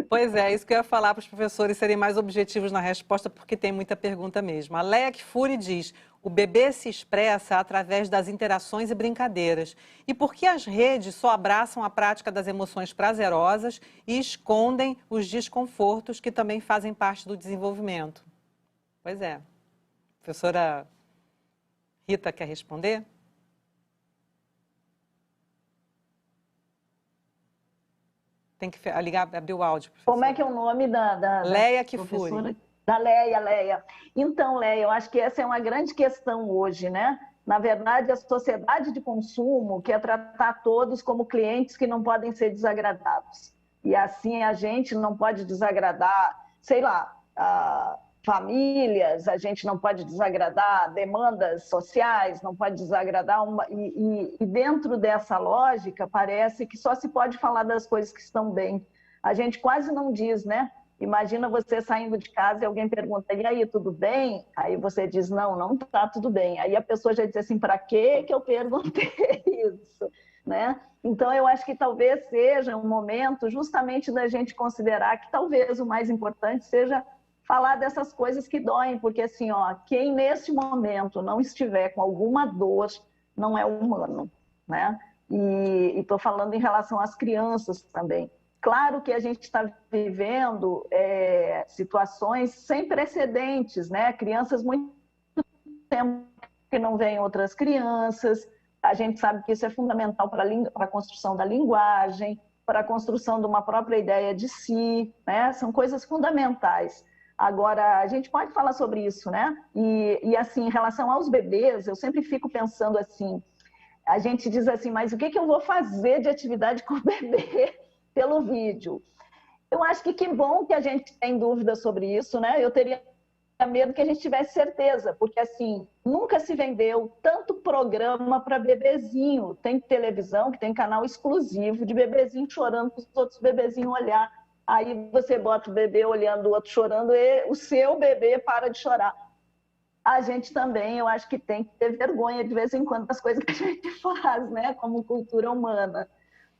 Speaker 4: Pois é, isso que eu ia falar para os professores serem mais objetivos na resposta, porque tem muita pergunta mesmo. A Leia Kfouri diz: o bebê se expressa através das interações e brincadeiras. E por que as redes só abraçam a prática das emoções prazerosas e escondem os desconfortos que também fazem parte do desenvolvimento? Pois é. Professora Rita quer responder? tem que ligar, abrir o áudio. Professora.
Speaker 7: Como é que é o nome da
Speaker 4: Leia Kfouri.
Speaker 7: Da Leia. Então, Leia, eu acho que essa é uma grande questão hoje, né? Na verdade, a sociedade de consumo quer tratar todos como clientes que não podem ser desagradados. E assim a gente não pode desagradar, sei lá, famílias, a gente não pode desagradar demandas sociais, não pode desagradar e dentro dessa lógica parece que só se pode falar das coisas que estão bem. A gente quase não diz, né? Imagina você saindo de casa e alguém pergunta, e aí, tudo bem? Aí você diz, não está tudo bem. Aí a pessoa já diz assim, para que eu perguntei isso? Né? Então, eu acho que talvez seja um momento justamente da gente considerar que talvez o mais importante seja falar dessas coisas que doem, porque assim, quem nesse momento não estiver com alguma dor não é humano, né? E estou falando em relação às crianças também. Claro que a gente está vivendo situações sem precedentes, né? Crianças muito tempo que não veem outras crianças. A gente sabe que isso é fundamental para a construção da linguagem, para a construção de uma própria ideia de si, né? São coisas fundamentais. Agora, a gente pode falar sobre isso, né? E assim, em relação aos bebês, eu sempre fico pensando assim, a gente diz assim, mas o que eu vou fazer de atividade com o bebê pelo vídeo? Eu acho que bom que a gente tem dúvida sobre isso, né? Eu teria medo que a gente tivesse certeza, porque assim, nunca se vendeu tanto programa para bebezinho. Tem televisão que tem canal exclusivo de bebezinho chorando para os outros bebezinhos olhar. Aí você bota o bebê olhando o outro chorando e o seu bebê para de chorar. A gente também, eu acho que tem que ter vergonha de vez em quando das coisas que a gente faz, né? Como cultura humana.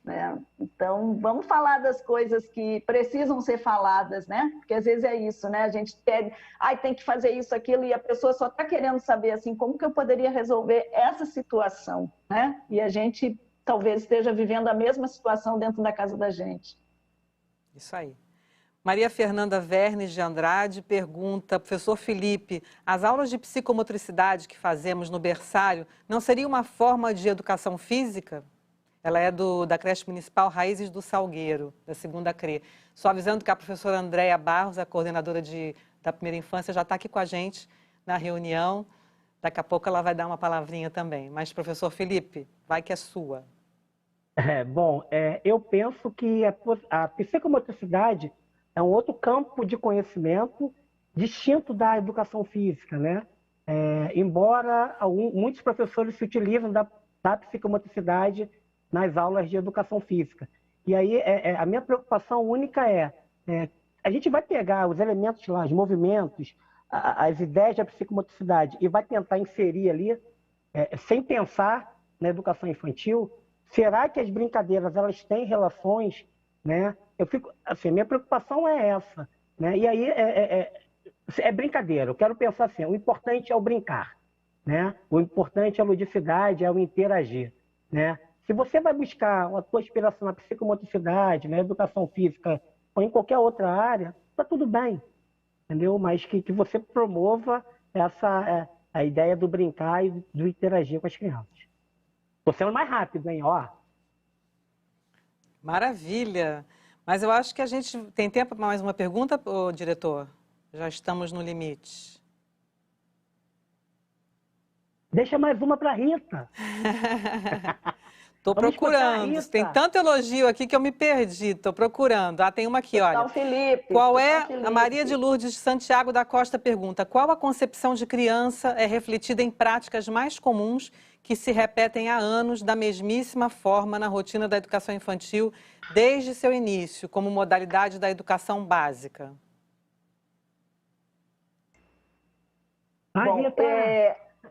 Speaker 7: Né? Então, vamos falar das coisas que precisam ser faladas, né? Porque às vezes é isso, né? A gente quer, tem que fazer isso, aquilo, e a pessoa só está querendo saber, assim, como que eu poderia resolver essa situação, né? E a gente talvez esteja vivendo a mesma situação dentro da casa da gente.
Speaker 4: Isso aí. Maria Fernanda Vernes de Andrade pergunta, professor Felipe, as aulas de psicomotricidade que fazemos no berçário não seria uma forma de educação física? Ela é da creche municipal Raízes do Salgueiro, da 2ª CRE. Só avisando que a professora Andréia Barros, a coordenadora da primeira infância, já está aqui com a gente na reunião. Daqui a pouco ela vai dar uma palavrinha também. Mas, professor Felipe, vai que é sua.
Speaker 8: Eu penso que a psicomotricidade é um outro campo de conhecimento distinto da educação física, né? Embora muitos professores se utilizam da psicomotricidade nas aulas de educação física. E aí a minha preocupação única a gente vai pegar os elementos lá, os movimentos, as ideias da psicomotricidade e vai tentar inserir ali, sem pensar na educação infantil. Será que as brincadeiras elas têm relações, né? Minha preocupação é essa, né? E aí é brincadeira. Eu quero pensar assim, o importante é o brincar, né? O importante é a ludicidade, é o interagir, né? Se você vai buscar a sua inspiração na psicomotricidade, na educação física ou em qualquer outra área, está tudo bem, entendeu? Mas que você promova a ideia do brincar e do interagir com as crianças. Estou sendo mais rápido, hein?
Speaker 4: Maravilha! Mas eu acho que a gente tem tempo para mais uma pergunta, diretor? Já estamos no limite.
Speaker 8: Deixa mais uma para a Rita.
Speaker 4: Estou procurando. Tem tanto elogio aqui que eu me perdi. Estou procurando. Tem uma aqui, olha.
Speaker 7: Felipe.
Speaker 4: A Maria de Lourdes de Santiago da Costa pergunta, qual a concepção de criança é refletida em práticas mais comuns que se repetem há anos da mesmíssima forma na rotina da educação infantil desde seu início, como modalidade da educação básica?
Speaker 7: Bom,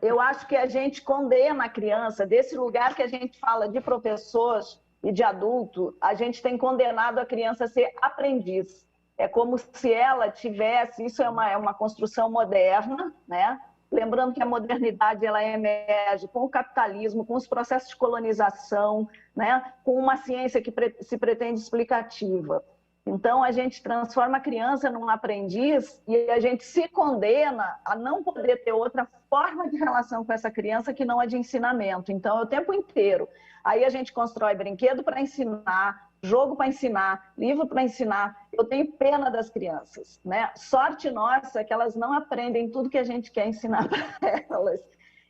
Speaker 7: eu acho que a gente condena a criança, desse lugar que a gente fala de professor e de adulto, a gente tem condenado a criança a ser aprendiz. É como se ela tivesse, isso é uma construção moderna, né? Lembrando que a modernidade ela emerge com o capitalismo, com os processos de colonização, né? Com uma ciência que se pretende explicativa. Então, a gente transforma a criança num aprendiz e a gente se condena a não poder ter outra forma de relação com essa criança que não a de ensinamento. Então, é o tempo inteiro. Aí a gente constrói brinquedo para ensinar, jogo para ensinar, livro para ensinar. Eu tenho pena das crianças, né? Sorte nossa é que elas não aprendem tudo que a gente quer ensinar para elas.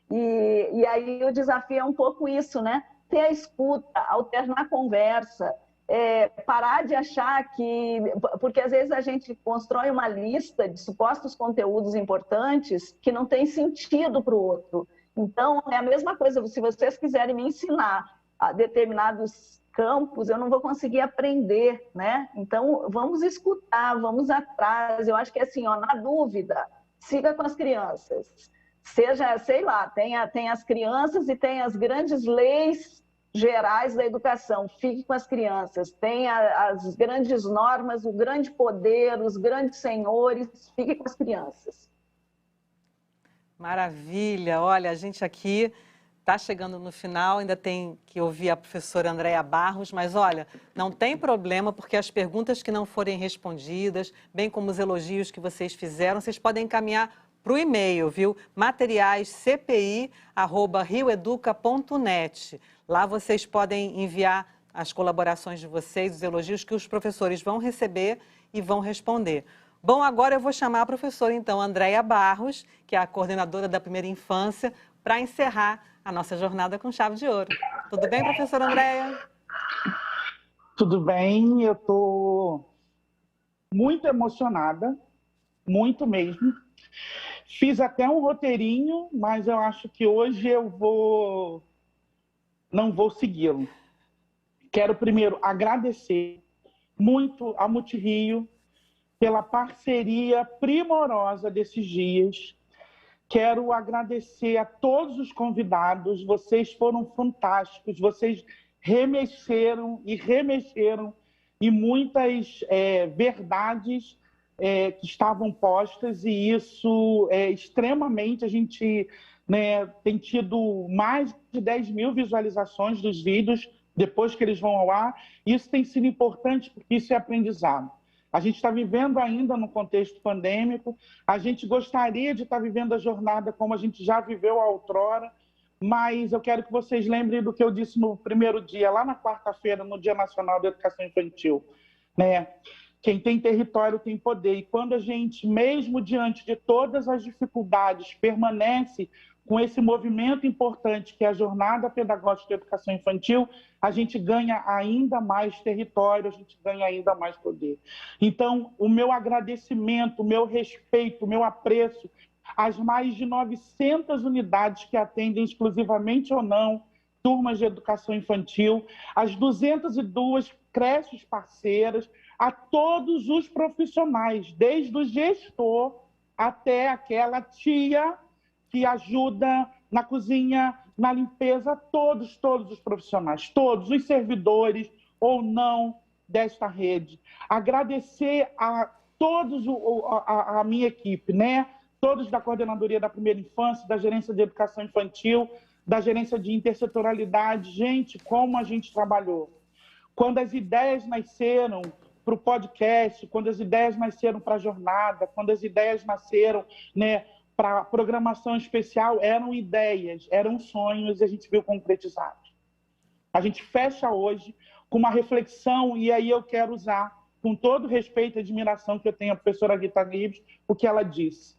Speaker 7: E aí o desafio é um pouco isso, né? Ter a escuta, alternar a conversa, parar de achar que... Porque às vezes a gente constrói uma lista de supostos conteúdos importantes que não tem sentido para o outro. Então, é a mesma coisa, se vocês quiserem me ensinar a determinados campos, eu não vou conseguir aprender, né? Então, vamos escutar, vamos atrás. Eu acho que assim, ó, na dúvida, siga com as crianças. Seja, sei lá, tem as crianças e tem as grandes leis gerais da educação. Fique com as crianças. Tem as grandes normas, o grande poder, os grandes senhores. Fique com as crianças.
Speaker 4: Maravilha! Olha, a gente aqui está chegando no final, ainda tem que ouvir a professora Andréia Barros, mas olha, não tem problema, porque as perguntas que não forem respondidas, bem como os elogios que vocês fizeram, vocês podem encaminhar para o e-mail, viu? materiaiscpi@rioeduca.net. Lá vocês podem enviar as colaborações de vocês, os elogios que os professores vão receber e vão responder. Bom, agora eu vou chamar a professora, então, Andréia Barros, que é a coordenadora da primeira infância, para encerrar a nossa jornada com chave de ouro. Tudo bem, professora Andréia?
Speaker 9: Tudo bem, eu estou muito emocionada, muito mesmo. Fiz até um roteirinho, mas eu acho que hoje eu não vou segui-lo. Quero primeiro agradecer muito a Multirio pela parceria primorosa desses dias. Quero agradecer a todos os convidados, vocês foram fantásticos, vocês remexeram em muitas verdades que estavam postas, e isso é extremamente, a gente tem tido mais de 10 mil visualizações dos vídeos depois que eles vão ao ar. Isso tem sido importante porque isso é aprendizado. A gente está vivendo ainda no contexto pandêmico, a gente gostaria de estar vivendo a jornada como a gente já viveu a outrora, mas eu quero que vocês lembrem do que eu disse no primeiro dia, lá na quarta-feira, no Dia Nacional da Educação Infantil, né? Quem tem território tem poder, e quando a gente, mesmo diante de todas as dificuldades, permanece com esse movimento importante que é a Jornada Pedagógica de Educação Infantil, a gente ganha ainda mais território, a gente ganha ainda mais poder. Então, o meu agradecimento, o meu respeito, o meu apreço às mais de 900 unidades que atendem exclusivamente ou não turmas de educação infantil, às 202 creches parceiras, a todos os profissionais, desde o gestor até aquela tia que ajuda na cozinha, na limpeza, todos os profissionais, todos os servidores ou não desta rede. Agradecer a todos a minha equipe, né? Todos da Coordenadoria da Primeira Infância, da Gerência de Educação Infantil, da Gerência de Intersetorialidade. Gente, como a gente trabalhou. Quando as ideias nasceram para o podcast, quando as ideias nasceram para a jornada, quando as ideias nasceram, né, para a programação especial, eram ideias, eram sonhos, e a gente viu concretizados. A gente fecha hoje com uma reflexão, e aí eu quero usar, com todo respeito e admiração que eu tenho a professora Rita Gibbs, o que ela disse.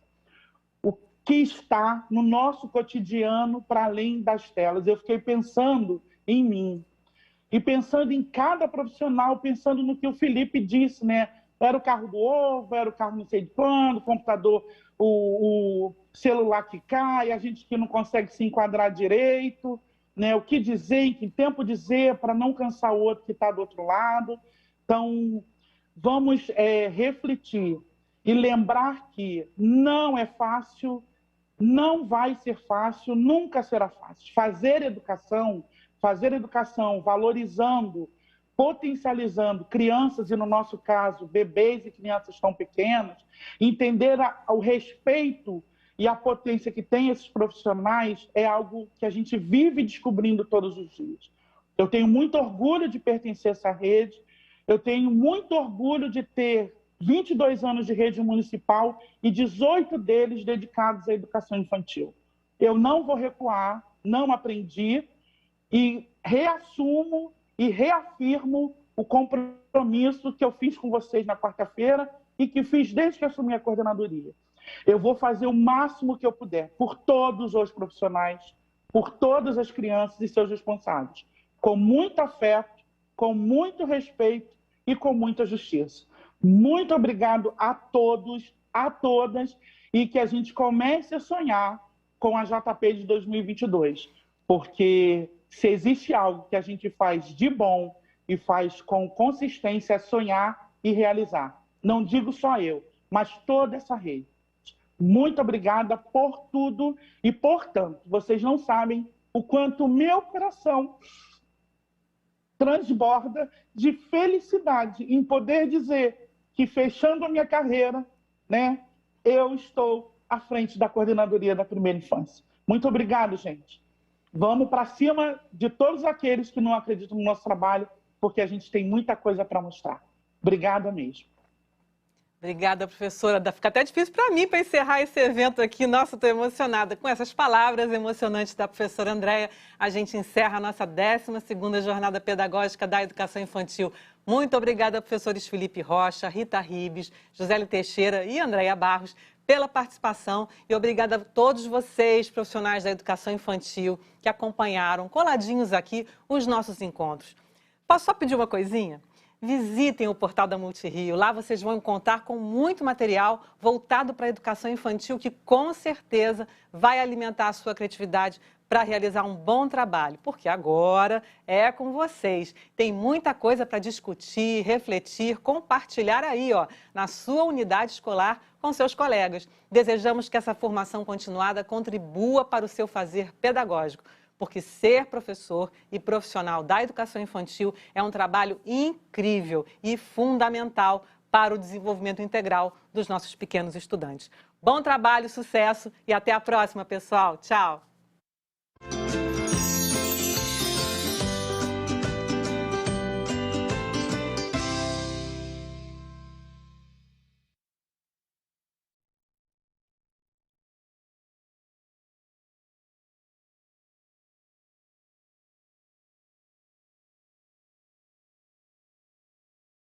Speaker 9: O que está no nosso cotidiano para além das telas. Eu fiquei pensando em mim, e pensando em cada profissional, pensando no que o Felipe disse, né? Era o carro do ovo, era o carro não sei de quando, o computador, o celular que cai, a gente que não consegue se enquadrar direito, né? O que dizer, em que tempo dizer, para não cansar o outro que está do outro lado. Então, vamos refletir e lembrar que não é fácil, não vai ser fácil, nunca será fácil. Fazer educação valorizando, potencializando crianças, e no nosso caso, bebês e crianças tão pequenas, entender o respeito e a potência que tem esses profissionais é algo que a gente vive descobrindo todos os dias. Eu tenho muito orgulho de pertencer a essa rede, eu tenho muito orgulho de ter 22 anos de rede municipal e 18 deles dedicados à educação infantil. Eu não vou recuar, não aprendi, e reassumo e reafirmo o compromisso que eu fiz com vocês na quarta-feira e que fiz desde que assumi a coordenadoria. Eu vou fazer o máximo que eu puder por todos os profissionais, por todas as crianças e seus responsáveis, com muito afeto, com muito respeito e com muita justiça. Muito obrigado a todos, a todas, e que a gente comece a sonhar com a JP de 2022, porque se existe algo que a gente faz de bom e faz com consistência é sonhar e realizar. Não digo só eu, mas toda essa rede. Muito obrigada por tudo e, portanto, vocês não sabem o quanto o meu coração transborda de felicidade em poder dizer que, fechando a minha carreira, né, eu estou à frente da coordenadoria da primeira infância. Muito obrigado, gente. Vamos para cima de todos aqueles que não acreditam no nosso trabalho, porque a gente tem muita coisa para mostrar. Obrigada mesmo.
Speaker 4: Obrigada, professora. Fica até difícil para mim para encerrar esse evento aqui. Nossa, estou emocionada. Com essas palavras emocionantes da professora Andréia, a gente encerra a nossa 12ª Jornada Pedagógica da Educação Infantil. Muito obrigada, professores Felipe Rocha, Rita Ribes, Josélio Teixeira e Andréia Barros, pela participação. E obrigada a todos vocês, profissionais da educação infantil, que acompanharam, coladinhos aqui, os nossos encontros. Posso só pedir uma coisinha? Visitem o portal da Multirio. Lá vocês vão encontrar com muito material voltado para a educação infantil que com certeza vai alimentar a sua criatividade para realizar um bom trabalho, porque agora é com vocês. Tem muita coisa para discutir, refletir, compartilhar aí, ó, na sua unidade escolar com seus colegas. Desejamos que essa formação continuada contribua para o seu fazer pedagógico, porque ser professor e profissional da educação infantil é um trabalho incrível e fundamental para o desenvolvimento integral dos nossos pequenos estudantes. Bom trabalho, sucesso e até a próxima, pessoal. Tchau!